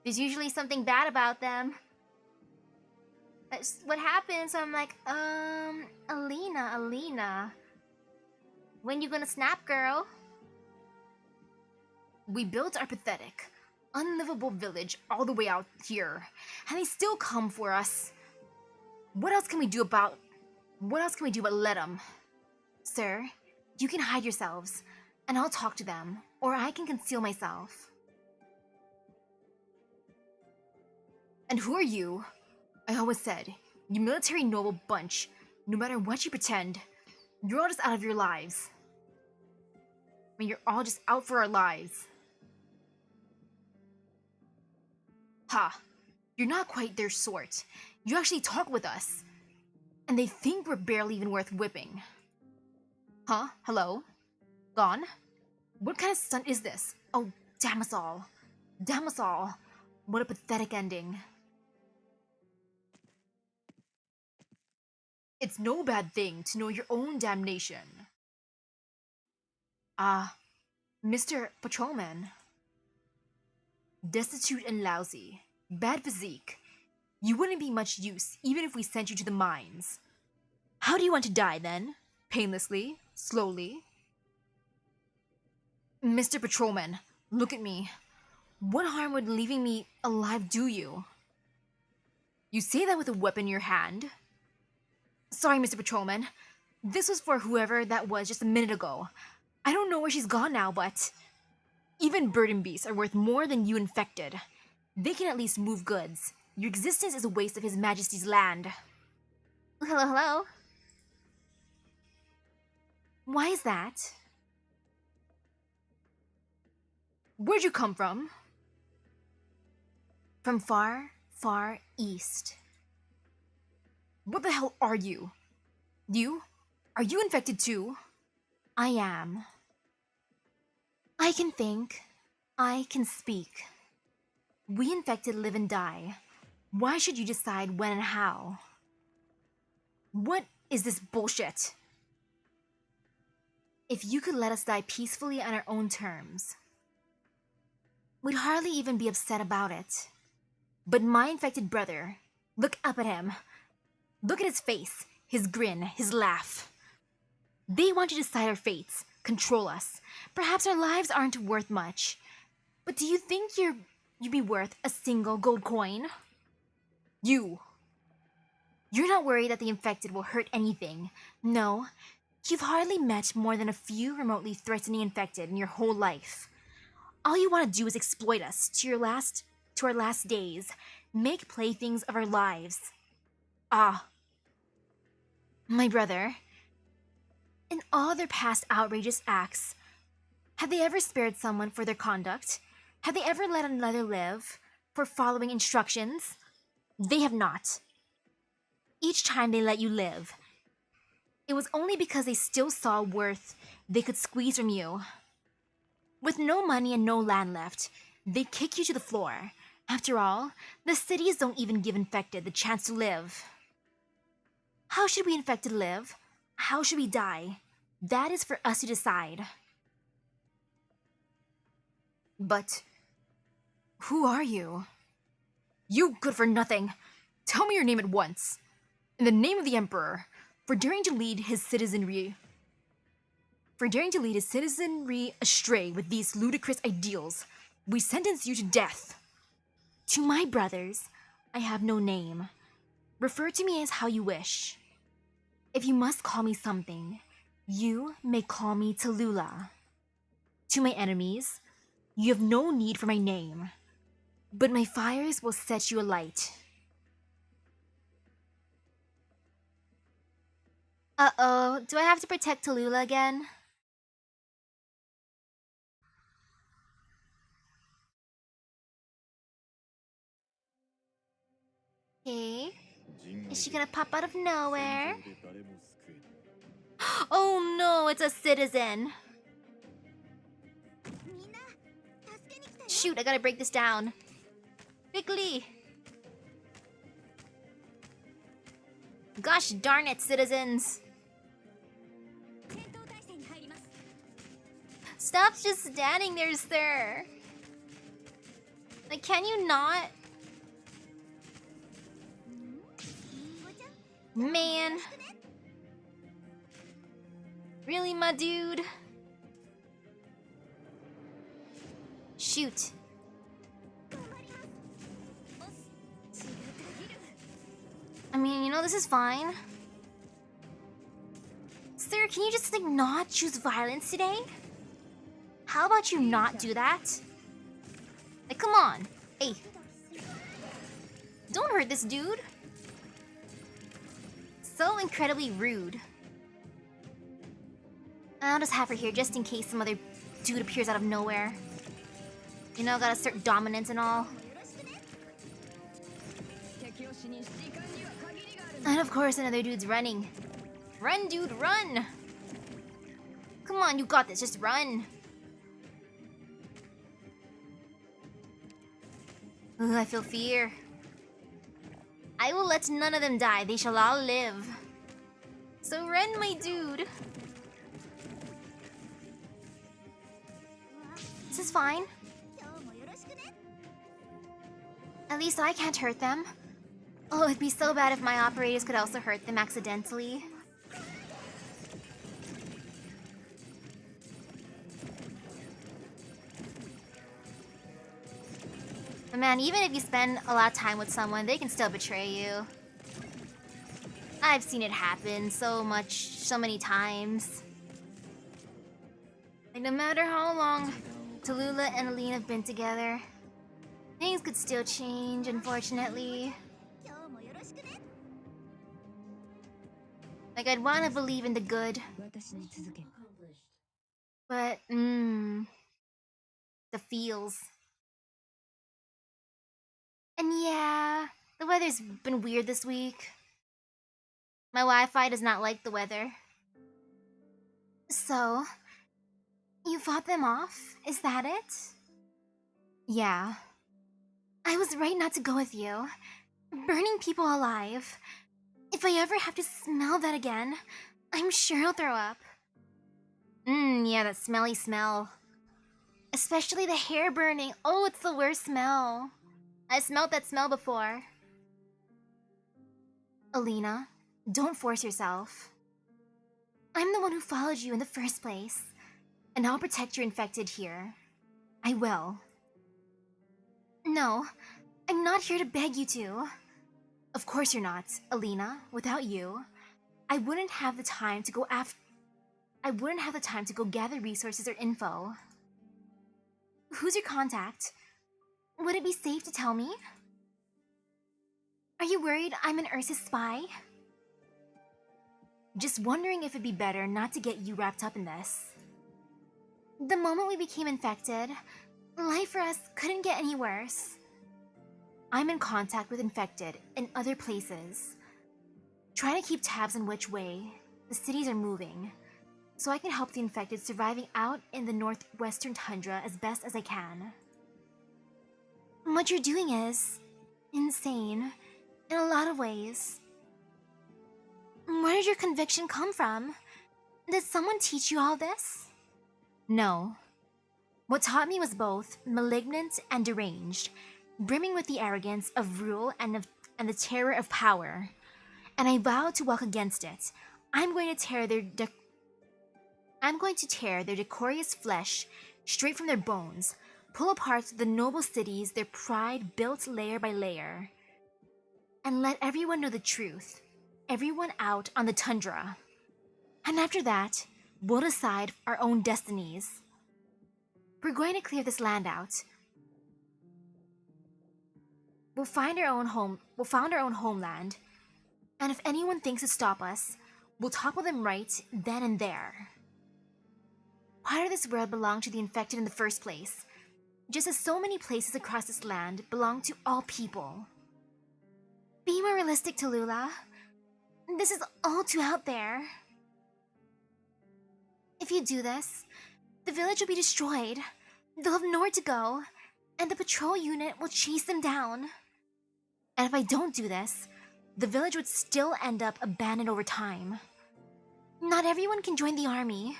There's usually something bad about them. That's what happens. So I'm like, Alina. When you gonna snap, girl? We built our pathetic, unlivable village all the way out here, and they still come for us. What else can we do but let them? Sir, you can hide yourselves, and I'll talk to them, or I can conceal myself. And who are you? I always said, you military noble bunch, no matter what you pretend, you're all just out of your lives. I mean, you're all just out for our lives. Ha! You're not quite their sort. You actually talk with us. And they think we're barely even worth whipping. Huh? Hello? Gone? What kind of stunt is this? Oh, damn us all. Damn us all. What a pathetic ending. It's no bad thing to know your own damnation. Ah, Mr. Patrolman. Destitute and lousy. Bad physique. You wouldn't be much use even if we sent you to the mines. How do you want to die then? Painlessly? Slowly? Mr. Patrolman, look at me. What harm would leaving me alive do you? You say that with a weapon in your hand? Sorry, Mr. Patrolman. This was for whoever that was just a minute ago. I don't know where she's gone now, but... Even burden beasts are worth more than you infected. They can at least move goods. Your existence is a waste of His Majesty's land. Hello? Why is that? Where'd you come from? From far, far east. What the hell are you? You? Are you infected too? I am. I can think. I can speak. We infected live and die. Why should you decide when and how? What is this bullshit? If you could let us die peacefully on our own terms, we'd hardly even be upset about it. But my infected brother, look up at him. Look at his face, his grin, his laugh. They want to decide our fates, control us. Perhaps our lives aren't worth much. But do you think you'd be worth a single gold coin? You're not worried that the infected will hurt anything. No, you've hardly met more than a few remotely threatening infected in your whole life. All you want to do is exploit us to our last days, make playthings of our lives. Ah, my brother, in all their past outrageous acts, have they ever spared someone for their conduct? Have they ever let another live for following instructions? They have not. Each time they let you live, it was only because they still saw worth they could squeeze from you. With no money and no land left, they kick you to the floor. After all, the cities don't even give infected the chance to live. How should we infected live? How should we die? That is for us to decide. But who are you? You good for nothing. Tell me your name at once. In the name of the Emperor, for daring to lead his citizenry astray with these ludicrous ideals, we sentence you to death. To my brothers, I have no name. Refer to me as how you wish. If you must call me something, you may call me Tallulah. To my enemies, you have no need for my name, but my fires will set you alight. Uh-oh, do I have to protect Tallulah again? Okay. Is she gonna pop out of nowhere? Oh no, it's a citizen! Shoot, I gotta break this down. Quickly! Gosh darn it, citizens! Stop just standing there, sir! Like, can you not? Man. Really, my dude? Shoot. I mean, you know, this is fine. Sir, can you just, like, not choose violence today? How about you not do that? Like, come on. Hey. Don't hurt this dude. So incredibly rude. I'll just have her here just in case some other dude appears out of nowhere. You know, gotta assert dominance and all. And of course another dude's running. Run, dude, run! Come on, you got this, just run. Ugh, I feel fear. I will let none of them die, they shall all live. So run, my dude. This is fine. At least I can't hurt them. Oh, it'd be so bad if my operators could also hurt them accidentally. But man, even if you spend a lot of time with someone, they can still betray you. I've seen it happen so many times. Like, no matter how long Tallulah and Aline have been together, things could still change, unfortunately. Like, I'd want to believe in the good. But, the feels. And yeah, the weather's been weird this week. My Wi-Fi does not like the weather. So, you fought them off? Is that it? Yeah. I was right not to go with you. Burning people alive. If I ever have to smell that again, I'm sure I'll throw up. Yeah, that smelly smell. Especially the hair burning. Oh, it's the worst smell. I smelled that smell before. Alina, don't force yourself. I'm the one who followed you in the first place, and I'll protect your infected here. I will. No, I'm not here to beg you to. Of course you're not, Alina. Without you, I wouldn't have the time to go gather resources or info. Who's your contact? Would it be safe to tell me? Are you worried I'm an Ursus spy? Just wondering if it'd be better not to get you wrapped up in this. The moment we became infected, life for us couldn't get any worse. I'm in contact with infected in other places, trying to keep tabs on which way the cities are moving, so I can help the infected surviving out in the northwestern tundra as best as I can. What you're doing is insane in a lot of ways. Where did your conviction come from? Did someone teach you all this? No. What taught me was both malignant and deranged, brimming with the arrogance of rule and the terror of power. And I vowed to walk against it. I'm going to tear their decorous flesh straight from their bones, pull apart the noble cities their pride built layer by layer, and let everyone know the truth, everyone out on the tundra. And after that, we'll decide our own destinies. We're going to clear this land out. We'll found our own homeland, and if anyone thinks to stop us, we'll topple them right then and there. Part of this world belonged to the infected in the first place, just as so many places across this land belong to all people. Be more realistic, Tallulah. This is all too out there. If you do this, the village will be destroyed. They'll have nowhere to go, and the patrol unit will chase them down. And if I don't do this, the village would still end up abandoned over time. Not everyone can join the army.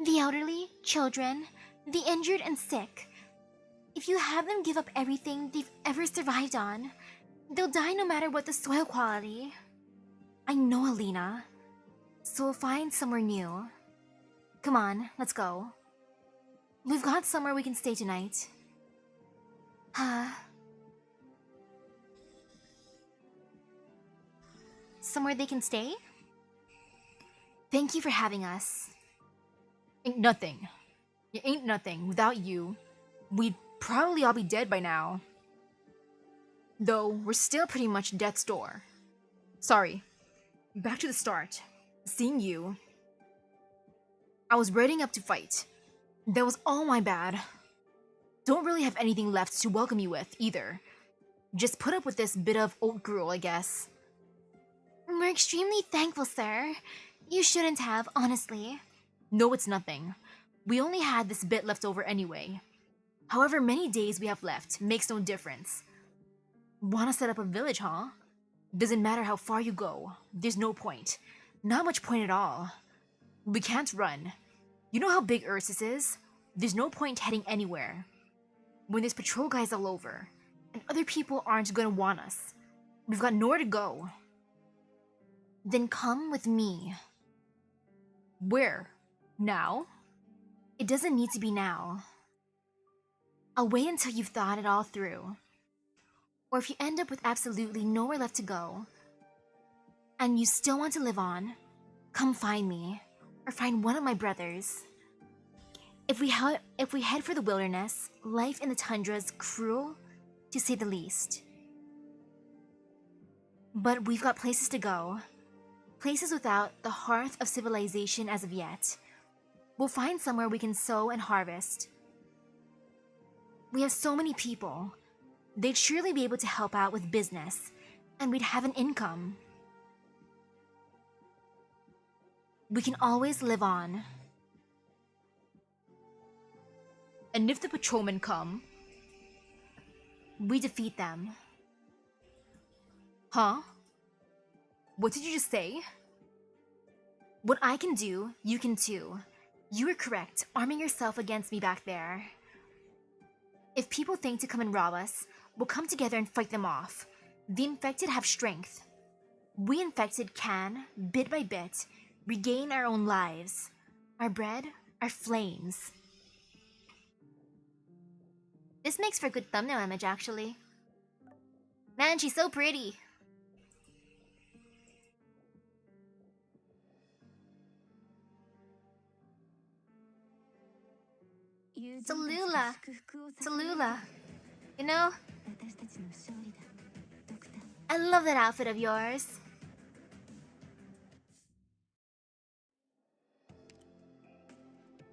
The elderly, children, the injured and sick. If you have them give up everything they've ever survived on, they'll die no matter what the soil quality. I know, Alina. So we'll find somewhere new. Come on, let's go. We've got somewhere we can stay tonight. Somewhere they can stay? Thank you for having us. Ain't nothing. It ain't nothing. Without you, we'd probably all be dead by now. Though, we're still pretty much death's door. Sorry. Back to the start. Seeing you. I was readying up to fight. That was all my bad. Don't really have anything left to welcome you with, either. Just put up with this bit of oat gruel, I guess. We're extremely thankful, sir. You shouldn't have, honestly. No, it's nothing. We only had this bit left over anyway. However many days we have left makes no difference. Wanna set up a village, huh? Doesn't matter how far you go. There's no point. Not much point at all. We can't run. You know how big Ursus is? There's no point heading anywhere. When there's patrol guys all over, and other people aren't gonna want us. We've got nowhere to go. Then come with me. Where? Now? It doesn't need to be now. I'll wait until you've thought it all through. Or if you end up with absolutely nowhere left to go, and you still want to live on, come find me, or find one of my brothers. If we head for the wilderness, life in the tundra is cruel, to say the least. But we've got places to go. Places without the hearth of civilization as of yet. We'll find somewhere we can sow and harvest. We have so many people. They'd surely be able to help out with business, and we'd have an income. We can always live on. And if the patrolmen come? We defeat them. Huh? What did you just say? What I can do, you can too. You were correct, arming yourself against me back there. If people think to come and rob us, we'll come together and fight them off. The infected have strength. We infected can, bit by bit, regain our own lives. Our bread, our flames. This makes for a good thumbnail image, actually. Man, she's so pretty. Tallulah. Tallulah. You know, I love that outfit of yours.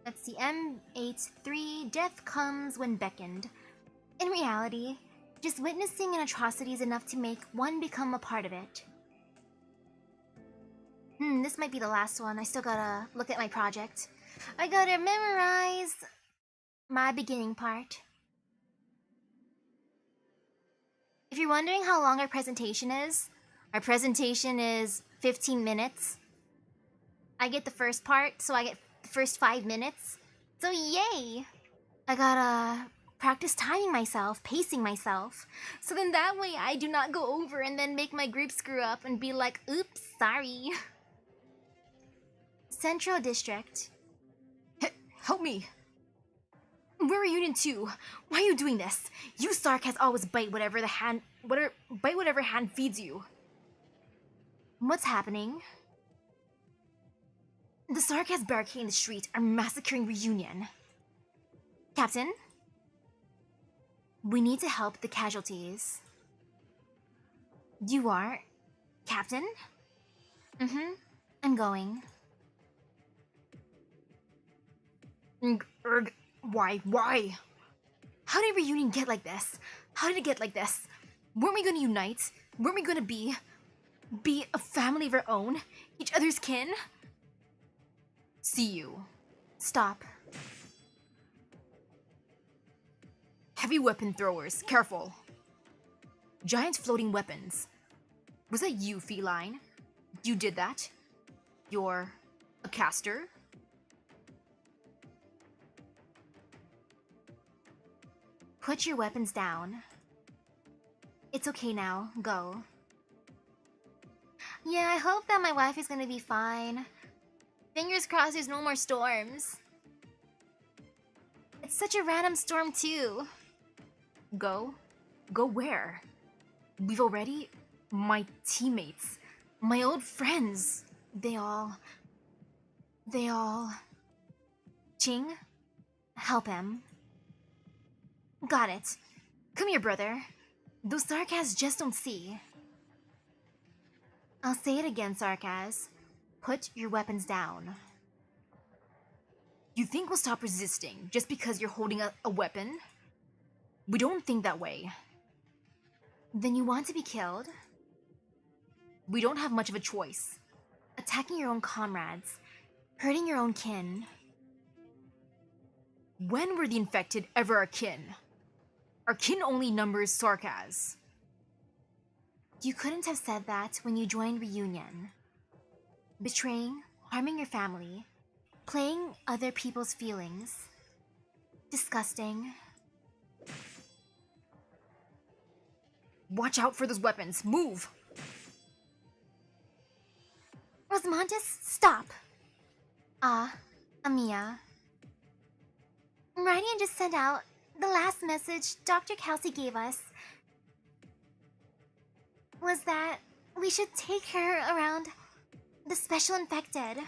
Let's see, M83, death comes when beckoned. In reality, just witnessing an atrocity is enough to make one become a part of it. This might be the last one. I still gotta look at my project. I gotta memorize my beginning part. If you're wondering how long our presentation is 15 minutes. I get the first part, so I get the first 5 minutes. So yay! I gotta practice timing myself, pacing myself. So then that way I do not go over and then make my group screw up and be like, oops, sorry. Central District. Help me! We're Reunion 2. Why are you doing this? You Sarkas always bite whatever hand feeds you. What's happening? The Sarkas barricading the street are massacring Reunion. Captain? We need to help the casualties. You are? Captain? I'm going. Why? How did Reunion get like this? How did it get like this? Weren't we gonna unite? Weren't we gonna be a family of our own? Each other's kin? See you. Stop. Heavy weapon throwers, careful. Giant floating weapons. Was that you, feline? You did that? You're a caster? Put your weapons down. It's okay now, go. Yeah, I hope that my wife is gonna be fine. Fingers crossed there's no more storms. It's such a random storm too. Go? Go where? We've already... My teammates. My old friends. They all... Ching, help him. Got it. Come here, brother. Those Sarkaz just don't see. I'll say it again, Sarkaz. Put your weapons down. You think we'll stop resisting just because you're holding a weapon? We don't think that way. Then you want to be killed? We don't have much of a choice. Attacking your own comrades. Hurting your own kin. When were the infected ever our kin? Our kin only numbers Sarkaz. You couldn't have said that when you joined Reunion. Betraying, harming your family, playing other people's feelings. Disgusting. Watch out for those weapons. Move! Rosmontis, stop! Amia. Radian just sent out the last message Dr. Kelsey gave us. Was that we should take her around the special infected.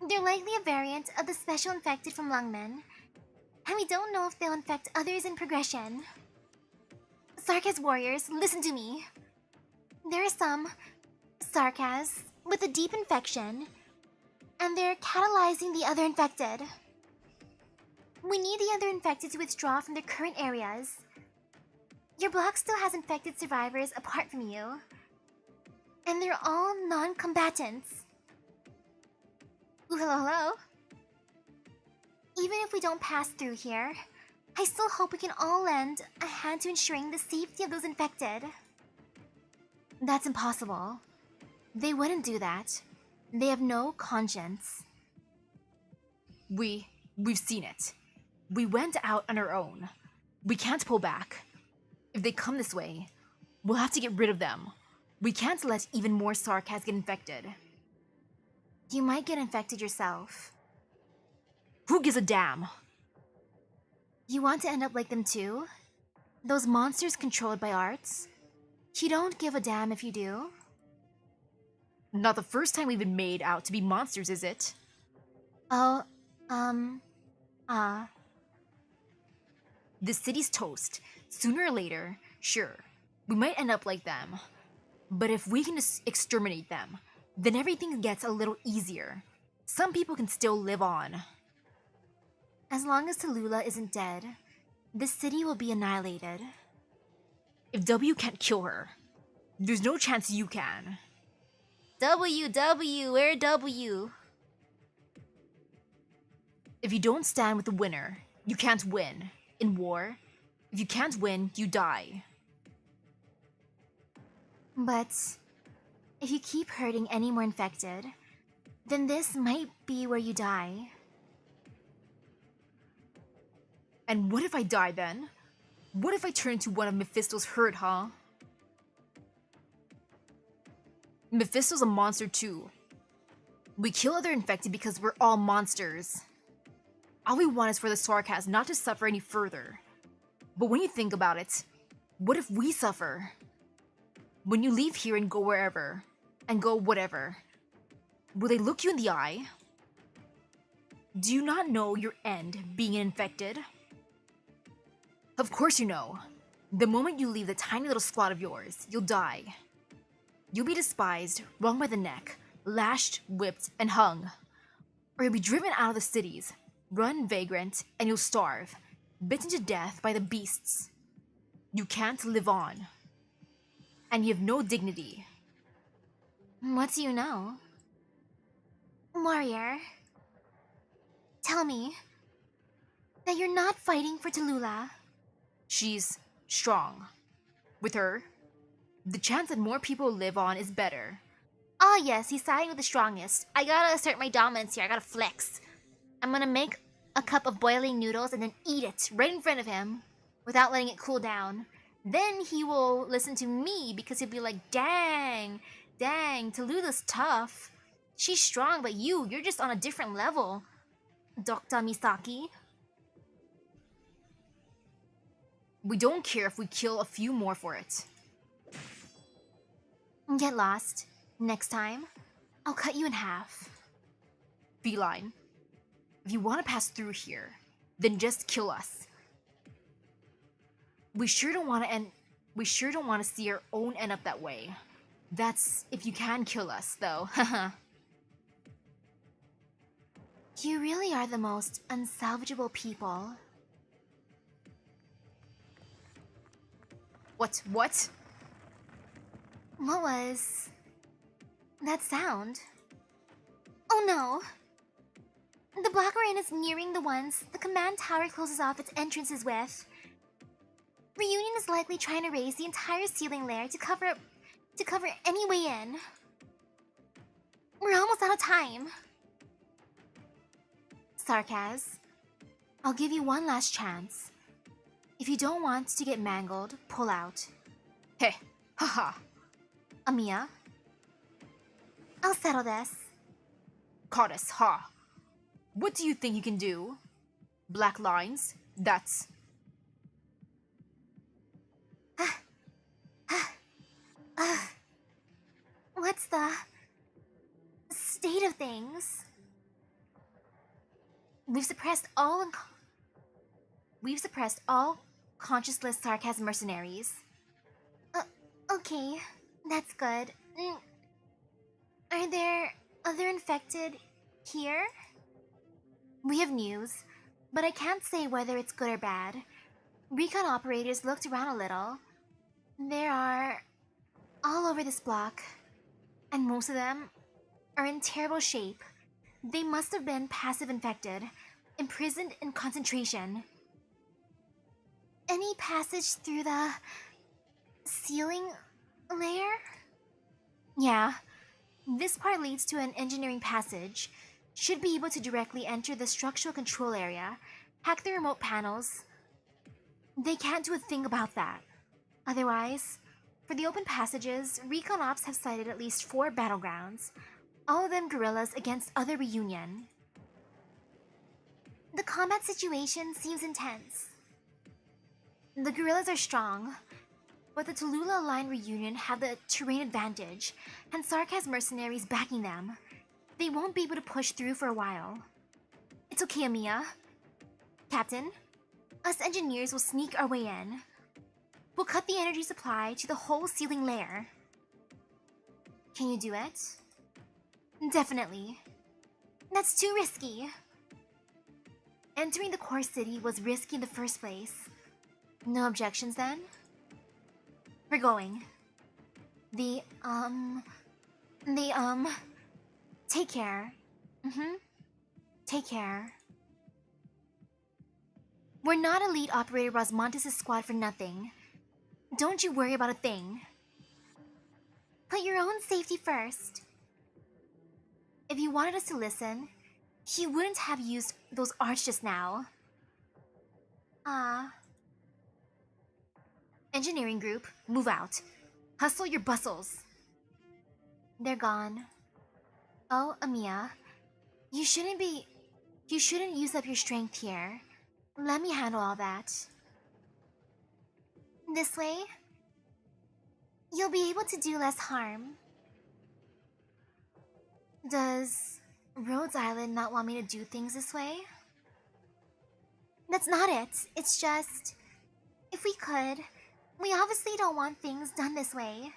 They're likely a variant of the special infected from Lungmen, and we don't know if they'll infect others in progression. Sarkaz warriors, listen to me. There are some Sarkaz with a deep infection, and they're catalyzing the other infected. We need the other infected to withdraw from their current areas. Your block still has infected survivors apart from you, and they're all non-combatants. Ooh, hello. Even if we don't pass through here, I still hope we can all lend a hand to ensuring the safety of those infected. That's impossible. They wouldn't do that. They have no conscience. We've seen it. We went out on our own. We can't pull back. If they come this way, we'll have to get rid of them. We can't let even more Sarkaz get infected. You might get infected yourself. Who gives a damn? You want to end up like them too? Those monsters controlled by arts? You don't give a damn if you do? Not the first time we've been made out to be monsters, is it? Oh, The city's toast. Sooner or later, sure, we might end up like them. But if we can just exterminate them, then everything gets a little easier. Some people can still live on. As long as Tallulah isn't dead, this city will be annihilated. If W can't kill her, there's no chance you can. Where W? If you don't stand with the winner, you can't win. In war, if you can't win, you die. But if you keep hurting any more infected, then this might be where you die. And what if I die then? What if I turn into one of Mephisto's herd, huh? Mephisto's a monster too. We kill other infected because we're all monsters. All we want is for the Sarkaz not to suffer any further. But when you think about it, what if we suffer? When you leave here and go wherever, and go whatever, will they look you in the eye? Do you not know your end being infected? Of course you know. The moment you leave the tiny little squad of yours, you'll die. You'll be despised, wrung by the neck, lashed, whipped, and hung. Or you'll be driven out of the cities, run vagrant, and you'll starve, bitten to death by the beasts. You can't live on. And you have no dignity. What do you know? Warrior, tell me that you're not fighting for Tallulah. She's strong. With her, The chance that more people live on is better. Ah, yes, he's siding with the strongest. I gotta assert my dominance here. I gotta flex. I'm gonna make a cup of boiling noodles and then eat it right in front of him without letting it cool down. Then he will listen to me because he'll be like, dang, Tallulah tough. She's strong, but you're just on a different level, Dr. Misaki. We don't care if we kill a few more for it. Get lost. Next time, I'll cut you in half. Feline, if you want to pass through here, then just kill us. We sure don't want to see our own end up that way. That's if you can kill us, though. Haha. You really are the most unsalvageable people. What? What was that sound? Oh no! The Black Rain is nearing the ones the command tower closes off its entrances with. Reunion is likely trying to raise the entire ceiling layer to cover any way in. We're almost out of time. Sarkaz, I'll give you one last chance. If you don't want to get mangled, pull out. Hey, haha. Amiya, I'll settle this. Courteous, ha. What do you think you can do? Black lines? That's... What's the state of things? We've suppressed all conscienceless sarcasm mercenaries. Okay, that's good. Are there other infected here? We have news, but I can't say whether it's good or bad. Recon operators looked around a little. There are all over this block, and most of them are in terrible shape. They must have been passive infected, imprisoned in concentration. Any passage through the ceiling layer? Yeah, this part leads to an engineering passage. Should be able to directly enter the structural control area, hack the remote panels. They can't do a thing about that. Otherwise, for the open passages, Recon Ops have cited at least 4 battlegrounds, all of them guerrillas against other Reunion. The combat situation seems intense. The guerrillas are strong, but the Tallulah-aligned Reunion have the terrain advantage, and Sarkaz mercenaries backing them. They won't be able to push through for a while. It's okay, Amiya. Captain, us engineers will sneak our way in. We'll cut the energy supply to the whole ceiling layer. Can you do it? Definitely. That's too risky. Entering the core city was risky in the first place. No objections then? We're going. Take care. Take care. We're not Elite Operator Rosmontes' squad for nothing. Don't you worry about a thing. Put your own safety first. If you wanted us to listen, you wouldn't have used those arts just now. Engineering group, move out. Hustle your bustles. They're gone. Oh, Amiya, you shouldn't use up your strength here. Let me handle all that. This way, you'll be able to do less harm. Does Rhodes Island not want me to do things this way? That's not it. It's just, if we could, we obviously don't want things done this way.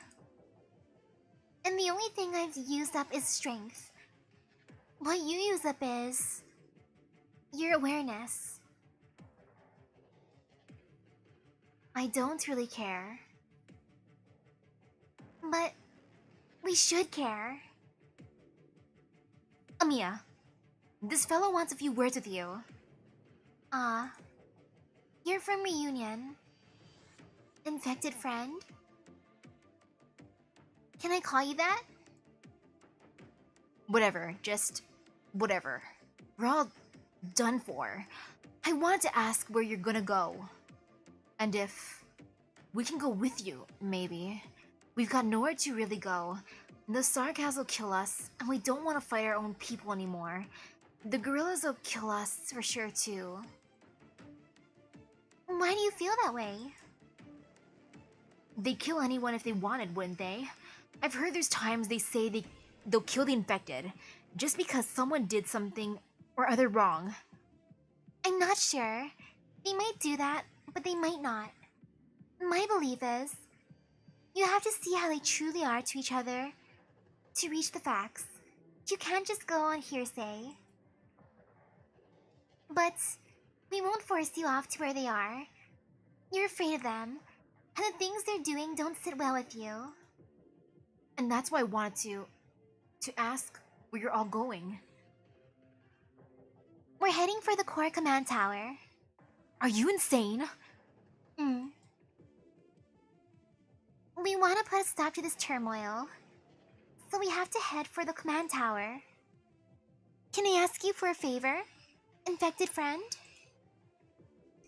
And the only thing I've used up is strength. What you use up is your awareness. I don't really care. But we should care. Amiya, this fellow wants a few words with you. You're from Reunion. Infected friend? Can I call you that? Whatever, just whatever. We're all done for. I wanted to ask where you're gonna go. And if we can go with you, maybe. We've got nowhere to really go. The Sarkas will kill us, and we don't want to fight our own people anymore. The gorillas will kill us for sure too. Why do you feel that way? They'd kill anyone if they wanted, wouldn't they? I've heard there's times they say they'll kill the infected, just because someone did something or other wrong. I'm not sure. They might do that, but they might not. My belief is, you have to see how they truly are to each other to reach the facts. You can't just go on hearsay. But we won't force you off to where they are. You're afraid of them, and the things they're doing don't sit well with you. And that's why I wanted to ask where you're all going. We're heading for the core command tower. Are you insane? We want to put a stop to this turmoil, so we have to head for the command tower. Can I ask you for a favor, infected friend?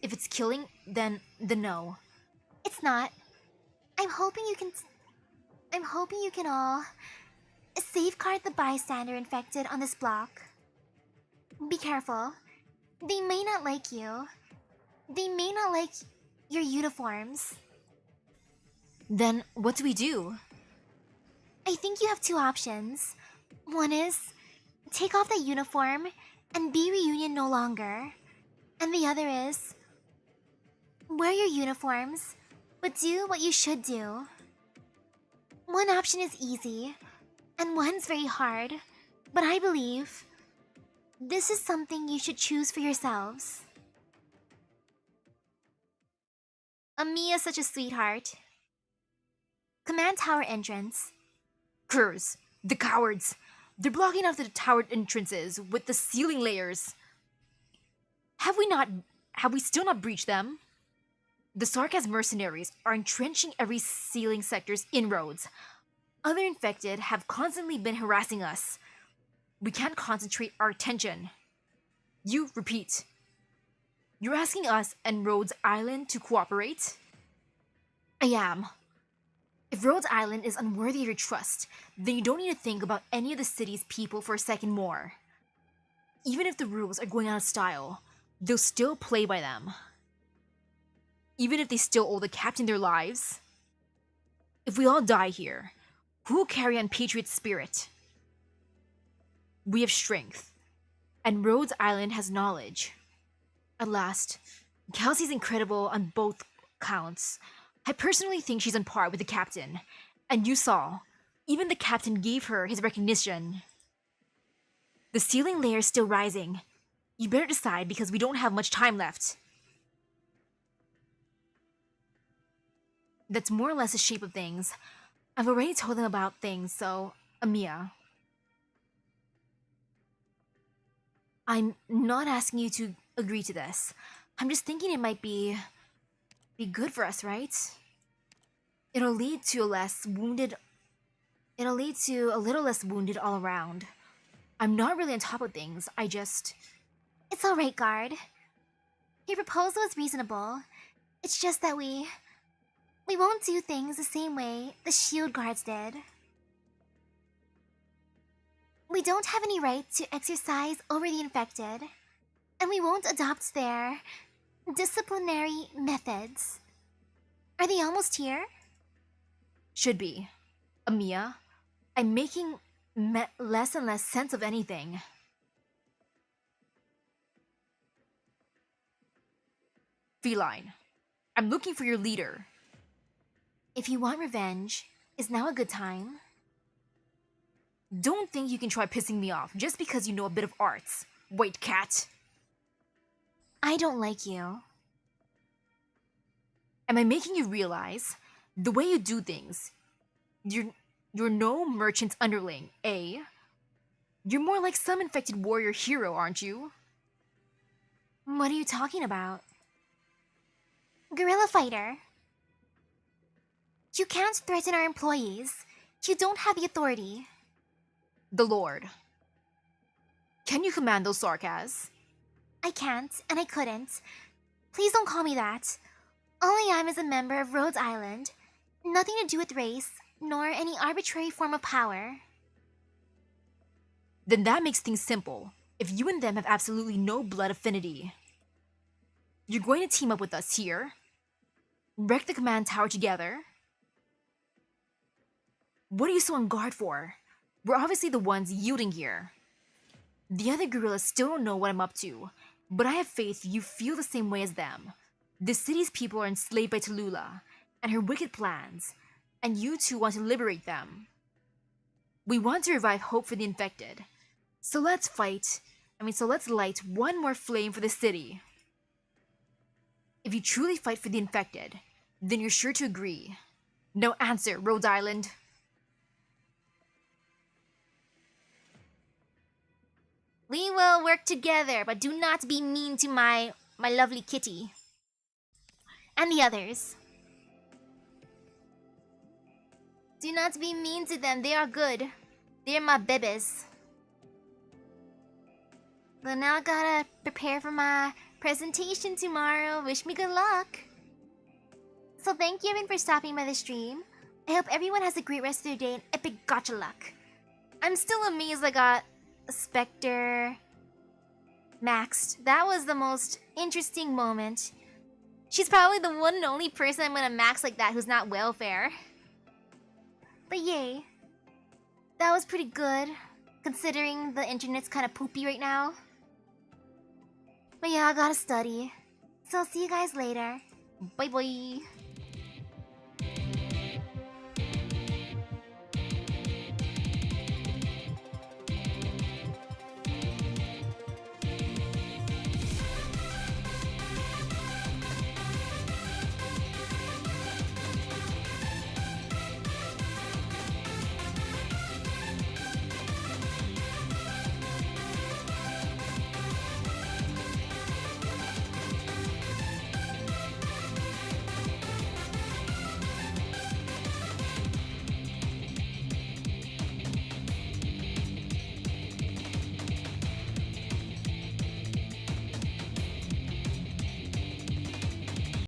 If it's killing, then no. It's not. I'm hoping you can all safeguard the bystander infected on this block. Be careful. They may not like you. They may not like your uniforms. Then what do we do? I think you have two options. One is take off the uniform and be reunion no longer. And the other is wear your uniforms, but do what you should do. One option is easy, and one's very hard, but I believe this is something you should choose for yourselves. Amiya's such a sweetheart. Command tower entrance. Curs, the cowards! They're blocking off the tower entrances with the ceiling layers. Have we still not breached them? The Sarkas mercenaries are entrenching every ceiling sector's inroads. Other infected have constantly been harassing us. We can't concentrate our attention. Repeat. You're asking us and Rhodes Island to cooperate? I am. If Rhodes Island is unworthy of your trust, then you don't need to think about any of the city's people for a second more. Even if the rules are going out of style, they'll still play by them. Even if they still owe the captain their lives. If we all die here, who will carry on Patriot spirit? We have strength, and Rhodes Island has knowledge. At last, Kelsey's incredible on both counts. I personally think she's on par with the captain, and you saw, even the captain gave her his recognition. The ceiling layer is still rising. You better decide because we don't have much time left. That's more or less the shape of things. I've already told them about things, so, Amiya. I'm not asking you to agree to this. I'm just thinking it might be good for us, right? It'll lead to a little less wounded all around. I'm not really on top of things. It's alright, guard. Your proposal is reasonable. It's just that we won't do things the same way the shield guards did. We don't have any right to exercise over the infected, and we won't adopt their disciplinary methods. Are they almost here? Should be. Amiya, I'm making less and less sense of anything. Feline, I'm looking for your leader. If you want revenge, is now a good time? Don't think you can try pissing me off just because you know a bit of arts. Wait, cat. I don't like you. Am I making you realize the way you do things? You're no merchant's underling, eh? You're more like some infected warrior hero, aren't you? What are you talking about? Guerrilla fighter. You can't threaten our employees. You don't have the authority. The Lord. Can you command those sarcas? I can't, and I couldn't. Please don't call me that. All I am is a member of Rhodes Island. Nothing to do with race, nor any arbitrary form of power. Then that makes things simple. If you and them have absolutely no blood affinity, you're going to team up with us here, wreck the command tower together. What are you so on guard for? We're obviously the ones yielding here. The other gorillas still don't know what I'm up to, but I have faith you feel the same way as them. The city's people are enslaved by Tallulah and her wicked plans, and you two want to liberate them. We want to revive hope for the infected. So let's light one more flame for the city. If you truly fight for the infected, then you're sure to agree. No answer, Rhode Island. We will work together, but do not be mean to my lovely kitty. And the others. Do not be mean to them, they are good. They're my bebes. But now I gotta prepare for my presentation tomorrow. Wish me good luck. So thank you everyone for stopping by the stream. I hope everyone has a great rest of their day and epic gotcha luck. I'm still amazed I got a Spectre maxed. That was the most interesting moment. She's probably the one and only person I'm gonna max like that who's not welfare. But yay. That was pretty good, considering the internet's kind of poopy right now. But yeah, I gotta study. So I'll see you guys later. Bye bye.